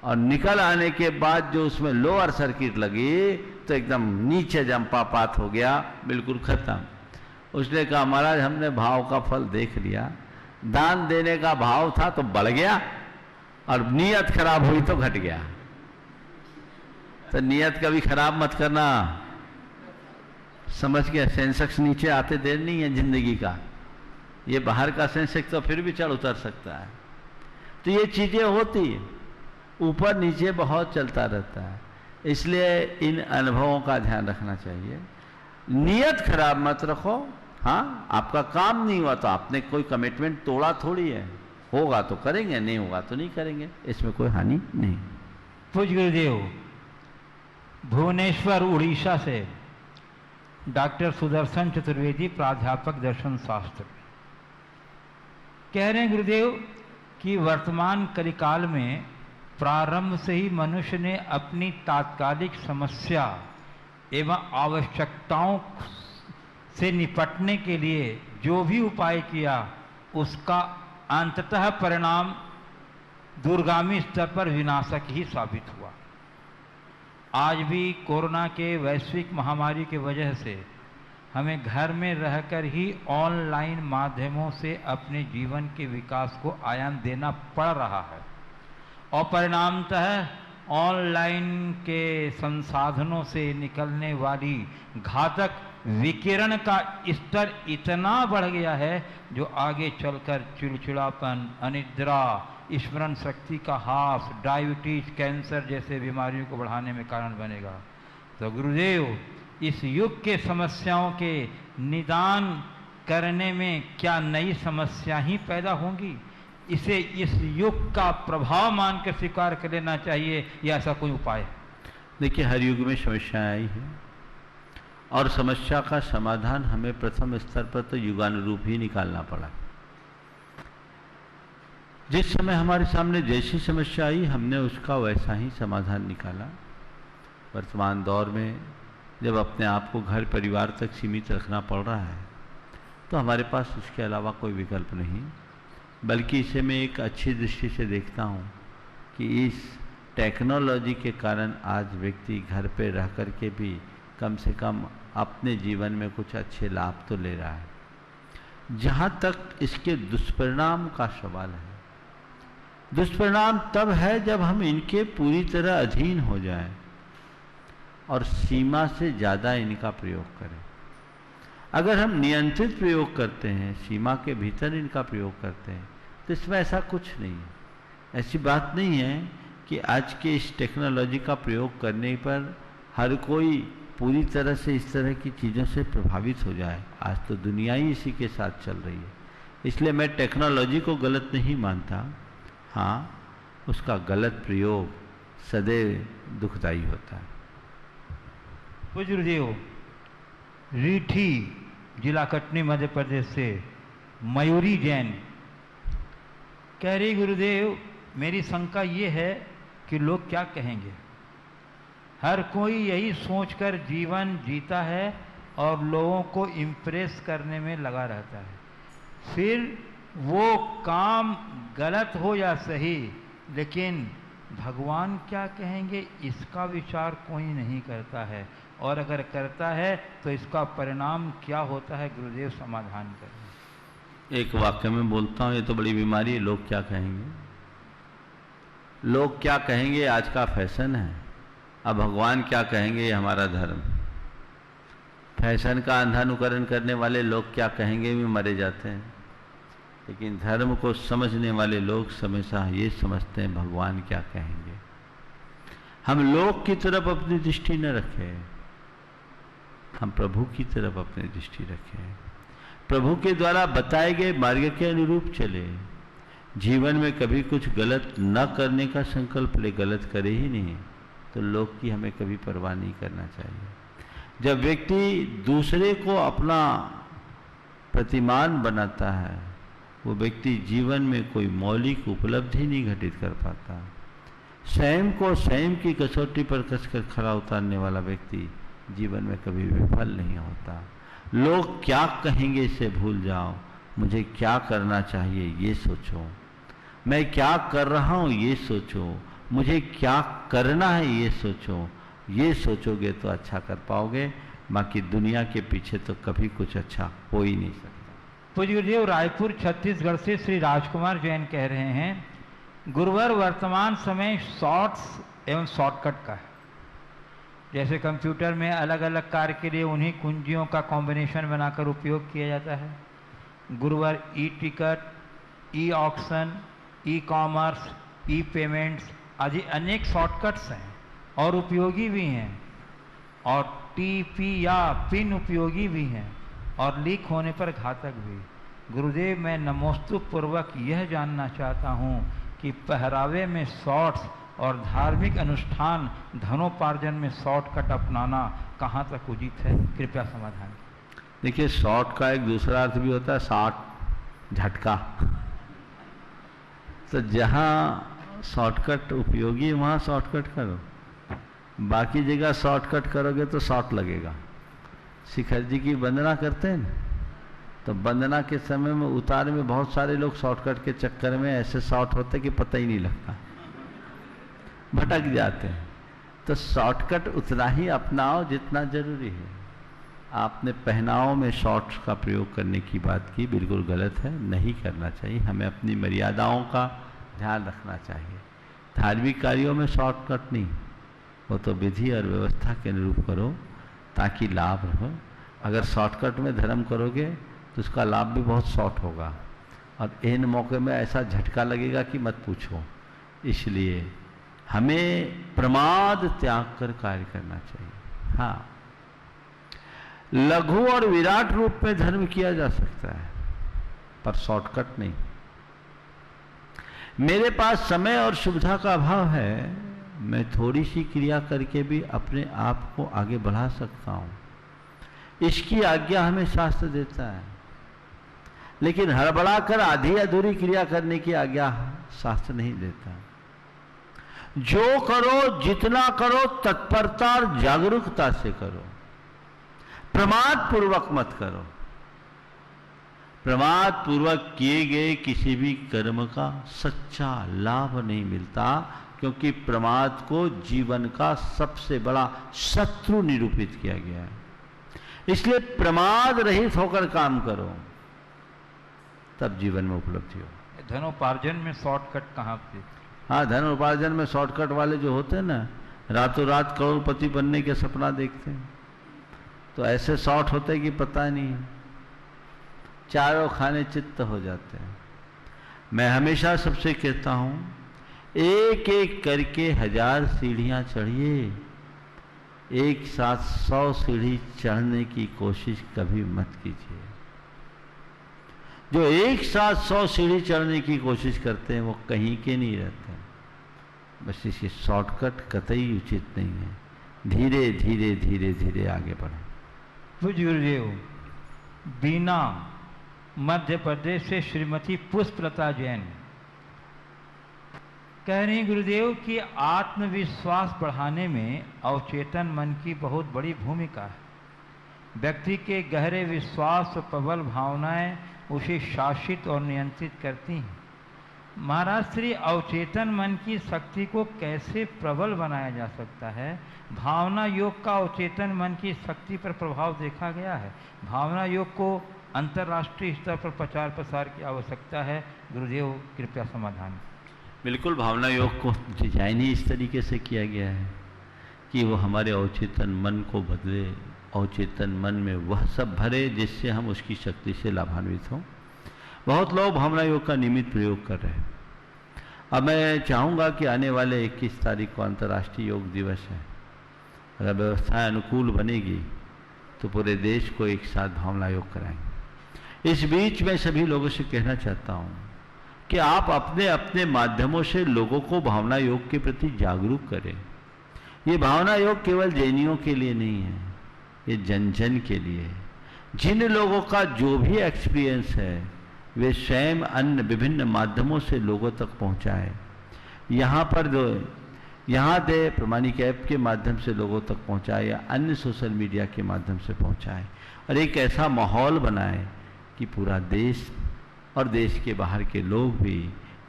और निकल आने के बाद जो उसमें लोअर सर्किट लगी तो एकदम नीचे जंपापात हो गया, बिल्कुल खत्म। उसने कहा महाराज हमने भाव का फल देख लिया, दान देने का भाव था तो बढ़ गया, और नियत खराब हुई तो घट गया। तो नियत कभी खराब मत करना, समझ गया? सेंसेक्स नीचे आते देर नहीं है जिंदगी का, ये बाहर का सेंसेक्स तो फिर भी चढ़ उतर सकता है। तो ये चीजें होती है, ऊपर नीचे बहुत चलता रहता है, इसलिए इन अनुभवों का ध्यान रखना चाहिए। नियत खराब मत रखो। हाँ, आपका काम नहीं हुआ तो आपने कोई कमिटमेंट तोड़ा थोड़ी है, होगा तो करेंगे, नहीं होगा तो नहीं करेंगे, इसमें कोई हानि नहीं। पूज्य गुरुदेव, भुवनेश्वर उड़ीसा से डॉक्टर सुदर्शन चतुर्वेदी, प्राध्यापक दर्शन शास्त्र, कह रहे हैं गुरुदेव कि वर्तमान कलिकाल में प्रारंभ से ही मनुष्य ने अपनी तात्कालिक समस्या एवं आवश्यकताओं से निपटने के लिए जो भी उपाय किया उसका अंततः परिणाम दूरगामी स्तर पर विनाशक ही साबित हुआ। आज भी कोरोना के वैश्विक महामारी की वजह से हमें घर में रहकर ही ऑनलाइन माध्यमों से अपने जीवन के विकास को आयाम देना पड़ रहा है और परिणामतः ऑनलाइन के संसाधनों से निकलने वाली घातक विकिरण का स्तर इतना बढ़ गया है जो आगे चलकर चिड़चिड़ापन, अनिद्रा, स्मरण शक्ति का ह्रास, डायबिटीज, कैंसर जैसे बीमारियों को बढ़ाने में कारण बनेगा। तो गुरुदेव, इस युग के समस्याओं के निदान करने में क्या नई समस्या ही पैदा होंगी? इसे इस युग का प्रभाव मानकर स्वीकार कर लेना चाहिए या ऐसा कोई उपाय है? देखिए, हर युग में समस्याएं आई हैं और समस्या का समाधान हमें प्रथम स्तर पर तो युगानुरूप ही निकालना पड़ा। जिस समय हमारे सामने जैसी समस्या आई हमने उसका वैसा ही समाधान निकाला। वर्तमान दौर में जब अपने आप को घर परिवार तक सीमित रखना पड़ रहा है तो हमारे पास इसके अलावा कोई विकल्प नहीं, बल्कि इसे मैं एक अच्छी दृष्टि से देखता हूँ कि इस टेक्नोलॉजी के कारण आज व्यक्ति घर पे रह कर के भी कम से कम अपने जीवन में कुछ अच्छे लाभ तो ले रहा है। जहाँ तक इसके दुष्परिणाम का सवाल है, दुष्परिणाम तब है जब हम इनके पूरी तरह अधीन हो जाएं और सीमा से ज़्यादा इनका प्रयोग करें। अगर हम नियंत्रित प्रयोग करते हैं, सीमा के भीतर इनका प्रयोग करते हैं, तो इसमें ऐसा कुछ नहीं है। ऐसी बात नहीं है कि आज के इस टेक्नोलॉजी का प्रयोग करने पर हर कोई पूरी तरह से इस तरह की चीज़ों से प्रभावित हो जाए। आज तो दुनिया ही इसी के साथ चल रही है, इसलिए मैं टेक्नोलॉजी को गलत नहीं मानता। हाँ, उसका गलत प्रयोग सदैव दुखदायी होता है। गुरुदेव, रीठी जिला कटनी मध्य प्रदेश से मयूरी जैन कह रही, गुरुदेव मेरी शंका ये है कि लोग क्या कहेंगे। हर कोई यही सोचकर जीवन जीता है और लोगों को इम्प्रेस करने में लगा रहता है, फिर वो काम गलत हो या सही, लेकिन भगवान क्या कहेंगे इसका विचार कोई नहीं करता है, और अगर करता है तो इसका परिणाम क्या होता है? गुरुदेव समाधान करें। एक वाक्य में बोलता हूँ, ये तो बड़ी बीमारी है। लोग क्या कहेंगे, लोग क्या कहेंगे आज का फैशन है। अब भगवान क्या कहेंगे ये हमारा धर्म। फैशन का अंधानुकरण करने वाले लोग क्या कहेंगे भी मरे जाते हैं, लेकिन धर्म को समझने वाले लोग हमेशा ये समझते हैं भगवान क्या कहेंगे। हम लोग की तरफ अपनी दृष्टि न रखें, हम प्रभु की तरफ अपनी दृष्टि रखें। प्रभु के द्वारा बताए गए मार्ग के अनुरूप चले। जीवन में कभी कुछ गलत न करने का संकल्प ले, गलत करे ही नहीं, तो लोग की हमें कभी परवाह नहीं करना चाहिए। जब व्यक्ति दूसरे को अपना प्रतिमान बनाता है, वो व्यक्ति जीवन में कोई मौलिक उपलब्धि नहीं घटित कर पाता। स्वयं को स्वयं की कसौटी पर कसकर खरा उतारने वाला व्यक्ति जीवन में कभी विफल नहीं होता। लोग क्या कहेंगे इसे भूल जाओ, मुझे क्या करना चाहिए ये सोचो, मैं क्या कर रहा हूँ ये सोचो, मुझे क्या करना है ये सोचो। ये सोचोगे तो अच्छा कर पाओगे, बाकी दुनिया के पीछे तो कभी कुछ अच्छा हो ही नहीं सकता। पूज्य गुरुदेव, रायपुर छत्तीसगढ़ से श्री राजकुमार जैन कह रहे हैं, गुरुवर वर्तमान समय शॉर्ट्स एवं शॉर्टकट का है। जैसे कंप्यूटर में अलग अलग कार्य के लिए उन्हीं कुंजियों का कॉम्बिनेशन बनाकर उपयोग किया जाता है। गुरुवर e ticket, e auction, e commerce, e payments आदि अनेक शॉर्टकट्स हैं और उपयोगी भी हैं, और टीपी या पिन उपयोगी भी हैं और लीक होने पर घातक भी। गुरुदेव, मैं नमोस्तुत पूर्वक यह जानना चाहता हूँ कि पहरावे में शॉर्ट्स और धार्मिक अनुष्ठान धनोपार्जन में शॉर्टकट अपनाना कहाँ तक उचित है, कृपया समाधान। देखिए, शॉर्ट का एक दूसरा अर्थ भी होता है शॉर्ट, झटका। तो जहाँ शॉर्टकट उपयोगी है वहाँ शॉर्टकट करो, बाकी जगह शॉर्टकट करोगे तो शॉर्ट लगेगा। शिखर जी की वंदना करते हैं ना, तो वंदना के समय में उतार में बहुत सारे लोग शॉर्टकट के चक्कर में ऐसे शॉर्ट होते कि पता ही नहीं लगता, भटक जाते हैं। तो शॉर्टकट उतना ही अपनाओ जितना जरूरी है। आपने पहनाव में शॉर्ट्स का प्रयोग करने की बात की, बिल्कुल गलत है, नहीं करना चाहिए। हमें अपनी मर्यादाओं का ध्यान रखना चाहिए। धार्मिक कार्यों में शॉर्टकट नहीं, वो तो विधि और व्यवस्था के अनुरूप करो ताकि लाभ रहो। अगर शॉर्टकट में धर्म करोगे तो उसका लाभ भी बहुत शॉर्ट होगा और इन मौके में ऐसा झटका लगेगा कि मत पूछो। इसलिए हमें प्रमाद त्याग कर कार्य करना चाहिए। हाँ, लघु और विराट रूप में धर्म किया जा सकता है पर शॉर्टकट नहीं। मेरे पास समय और सुविधा का अभाव है, मैं थोड़ी सी क्रिया करके भी अपने आप को आगे बढ़ा सकता हूं, इसकी आज्ञा हमें शास्त्र देता है। लेकिन हड़बड़ा कर आधी अधूरी क्रिया करने की आज्ञा शास्त्र नहीं देता। जो करो, जितना करो, तत्परता और जागरूकता से करो, प्रमाद पूर्वक मत करो। प्रमाद पूर्वक किए गए किसी भी कर्म का सच्चा लाभ नहीं मिलता, क्योंकि प्रमाद को जीवन का सबसे बड़ा शत्रु निरूपित किया गया है। इसलिए प्रमाद रहित होकर काम करो, तब जीवन में उपलब्धि हो। धनोपार्जन में शॉर्टकट कहाँ पे? हाँ, धन उपार्जन में शॉर्टकट वाले जो होते हैं ना, रातों रात करोड़पति बनने के सपना देखते हैं, तो ऐसे शॉर्ट होते हैं कि पता नहीं, चारों खाने चित्त हो जाते हैं। मैं हमेशा सबसे कहता हूं, एक एक करके 1000 सीढ़ियां चढ़िए, एक साथ 100 सीढ़ी चढ़ने की कोशिश कभी मत कीजिए। जो एक साथ 100 सीढ़ी चढ़ने की कोशिश करते हैं वो कहीं के नहीं रहते। बस इसकी शॉर्टकट कतई उचित नहीं है। धीरे धीरे धीरे धीरे आगे बढ़े। गुरुदेव, बीना मध्य प्रदेश से श्रीमती पुष्पलता जैन कह रही गुरुदेव कि आत्मविश्वास बढ़ाने में अवचेतन मन की बहुत बड़ी भूमिका है। व्यक्ति के गहरे विश्वास और प्रबल भावनाएं उसे शासित और नियंत्रित करती हैं। महाराज श्री, अवचेतन मन की शक्ति को कैसे प्रबल बनाया जा सकता है? भावना योग का अवचेतन मन की शक्ति पर प्रभाव देखा गया है। भावना योग को अंतर्राष्ट्रीय स्तर पर प्रचार प्रसार की आवश्यकता है। गुरुदेव कृपया समाधान। बिल्कुल, भावना योग को डिजाइन ही इस तरीके से किया गया है कि वो हमारे अवचेतन मन को बदले, अवचेतन मन में वह सब भरे जिससे हम उसकी शक्ति से लाभान्वित हों। बहुत लोग भावना योग का नियमित प्रयोग कर रहे हैं। अब मैं चाहूँगा कि आने वाले 21 तारीख को अंतर्राष्ट्रीय योग दिवस है। अगर व्यवस्थाएं अनुकूल बनेगी तो पूरे देश को एक साथ भावना योग कराएंगे। इस बीच मैं सभी लोगों से कहना चाहता हूँ कि आप अपने अपने माध्यमों से लोगों को भावना योग के प्रति जागरूक करें। ये भावना योग केवल जैनियों के लिए नहीं है, ये जन जन के लिए है। जिन लोगों का जो भी एक्सपीरियंस है वे स्वयं अन्य विभिन्न माध्यमों से लोगों तक पहुंचाए। यहाँ दे प्रमाणिक ऐप के माध्यम से लोगों तक पहुंचाए या अन्य सोशल मीडिया के माध्यम से पहुंचाए, और एक ऐसा माहौल बनाए कि पूरा देश और देश के बाहर के लोग भी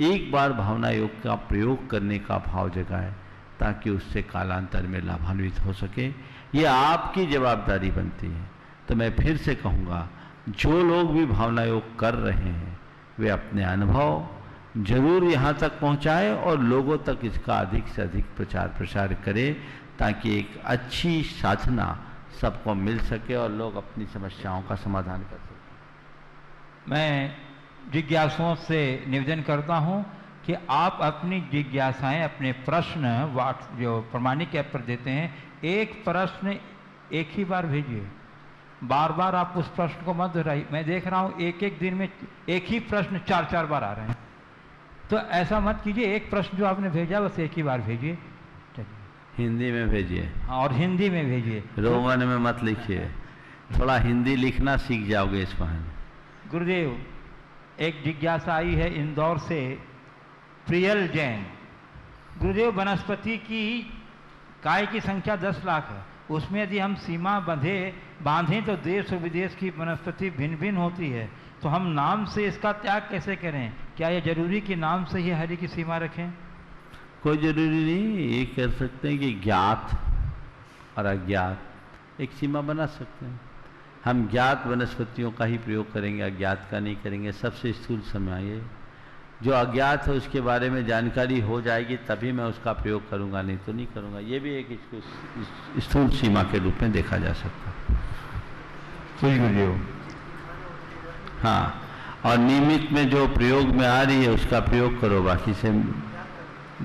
एक बार भावना योग का प्रयोग करने का भाव जगाए, ताकि उससे कालांतर में लाभान्वित हो सके। ये आपकी जवाबदारी बनती है। तो मैं फिर से कहूँगा, जो लोग भी भावना योग कर रहे हैं वे अपने अनुभव जरूर यहाँ तक पहुँचाए और लोगों तक इसका अधिक से अधिक प्रचार प्रसार करें, ताकि एक अच्छी साधना सबको मिल सके और लोग अपनी समस्याओं का समाधान कर सकें। मैं जिज्ञासुओं से निवेदन करता हूँ कि आप अपनी जिज्ञासाएं, अपने प्रश्न जो प्रमाणिक ऐप पर देते हैं, एक प्रश्न एक ही बार भेजिए। बार बार आप उस प्रश्न को मत दोहराइए। मैं देख रहा हूँ एक एक दिन में एक ही प्रश्न 4-4 बार आ रहे हैं। तो ऐसा मत कीजिए, एक प्रश्न जो आपने भेजा बस एक ही बार भेजिए, हिंदी में भेजिए। और हिंदी में भेजिए, रोमन में मत लिखिए, थोड़ा हिंदी लिखना सीख जाओगे इस बहाने। गुरुदेव, एक जिज्ञासा आई है इंदौर से, प्रियल जैन। गुरुदेव, वनस्पति की काय की संख्या 10 लाख है, उसमें यदि हम सीमा बांधें तो देश और विदेश की वनस्पति भिन्न भिन्न होती है, तो हम नाम से इसका त्याग कैसे करें? क्या यह जरूरी कि नाम से ही हरि की सीमा रखें? कोई जरूरी नहीं, ये कर सकते हैं कि ज्ञात और अज्ञात एक सीमा बना सकते हैं। हम ज्ञात वनस्पतियों का ही प्रयोग करेंगे, अज्ञात का नहीं करेंगे। सबसे स्थूल समय ये जो अज्ञात है उसके बारे में जानकारी हो जाएगी तभी मैं उसका प्रयोग करूंगा, नहीं तो नहीं करूंगा। ये भी एक इसको स्थूल सीमा के रूप में देखा जा सकता है। हाँ, और नियमित में जो प्रयोग में आ रही है उसका प्रयोग करो, बाकी से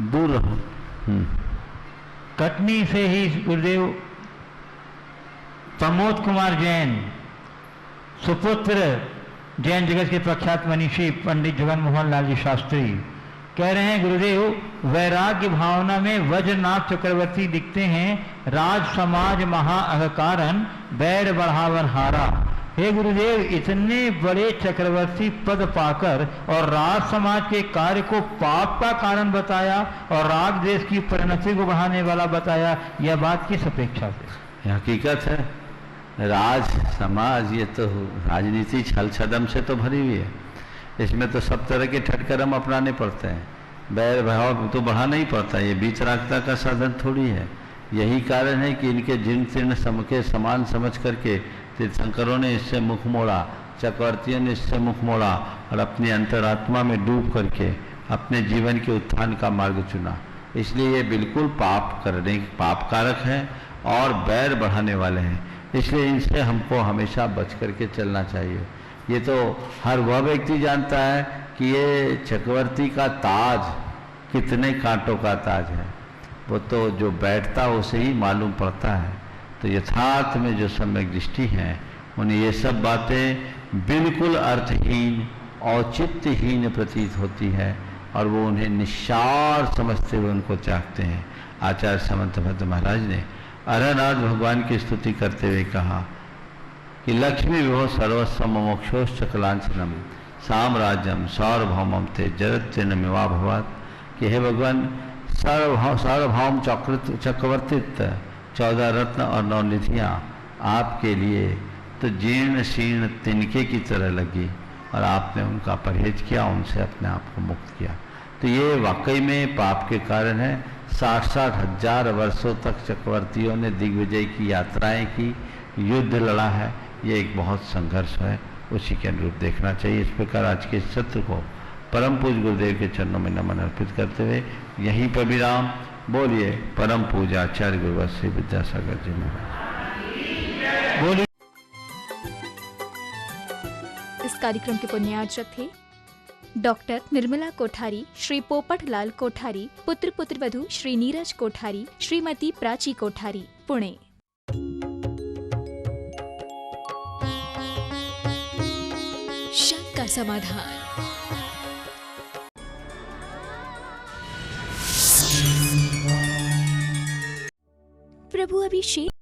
दूर रहो। कटनी से ही गुरुदेव प्रमोद कुमार जैन, सुपुत्र जैन जगत के प्रख्यात मनीषी पंडित जगन मोहन लाल जी शास्त्री, कह रहे हैं गुरुदेव, वैराग्य भावना में वज्रनाथ चक्रवर्ती लिखते हैं, राज समाज महा अहकारन बैर बढ़ावन हारा। हे गुरुदेव, इतने बड़े चक्रवर्ती पद पाकर और राज समाज के कार्य को पाप का कारण बताया और राग देश की परिणति को बढ़ाने वाला बताया, यह बात किस अपेक्षा से? हकीकत है, राज समाज ये तो राजनीति छल छदम से तो भरी हुई है। इसमें तो सब तरह के ठटकरम अपनाने पड़ते हैं, बैर भाव तो बढ़ाना ही पड़ता है। ये बीतरागता का साधन थोड़ी है। यही कारण है कि इनके जीर्ण तीर्ण सम के समान समझ करके तीर्थंकरों ने इससे मुख मोड़ा, चक्रवर्तियों ने इससे मुख मोड़ा और अपनी अंतरात्मा में डूब करके अपने जीवन के उत्थान का मार्ग चुना। इसलिए ये बिल्कुल पाप कारक है और बैर बढ़ाने वाले हैं। इसलिए इनसे हमको हमेशा बच करके चलना चाहिए। ये तो हर वह व्यक्ति जानता है कि ये चक्रवर्ती का ताज कितने कांटों का ताज है, वो तो जो बैठता उसे ही मालूम पड़ता है। तो यथार्थ में जो सम्यक दृष्टि है उन्हें ये सब बातें बिल्कुल अर्थहीन औचित्यहीन प्रतीत होती है और वो उन्हें निस्सार समझते हुए उनको त्यागते हैं। आचार्य समंत भद्र महाराज ने अरहनाथ भगवान की स्तुति करते हुए कहा कि लक्ष्मी विभो सर्वस्व मोक्षोश्चकलांचनम साम्राज्यम सार्वभौमम ते जरत्यन मेवा भवात। कि हे भगवान, सार्वभौम चक्रवर्तित्व, 14 रत्न और 9 निधियाँ आपके लिए तो जीर्ण शीर्ण तिनके की तरह लगी और आपने उनका परहेज किया, उनसे अपने आप को मुक्त किया। तो ये वाकई में पाप के कारण है। 60-60 हजार वर्षों तक चक्रवर्तियों ने दिग्विजय की यात्राएं की, युद्ध लड़ा है। ये एक बहुत संघर्ष है, उसी के अनुरूप देखना चाहिए। इस प्रकार आज के सत्र को परम पूज्य गुरुदेव के चरणों में नमन अर्पित करते हुए यहीं पर विराम। बोलिए परम पूज्य आचार्य गुरुवर श्री विद्यासागर जी महाराज। बोलिए। इस कार्यक्रम के पुण्यार्चक थे डॉक्टर निर्मला कोठारी, श्री पोपट लाल कोठारी, पुत्र पुत्रवधू श्री नीरज कोठारी, श्रीमती प्राची कोठारी, पुणे। शक का समाधान। प्रभु अभिषेक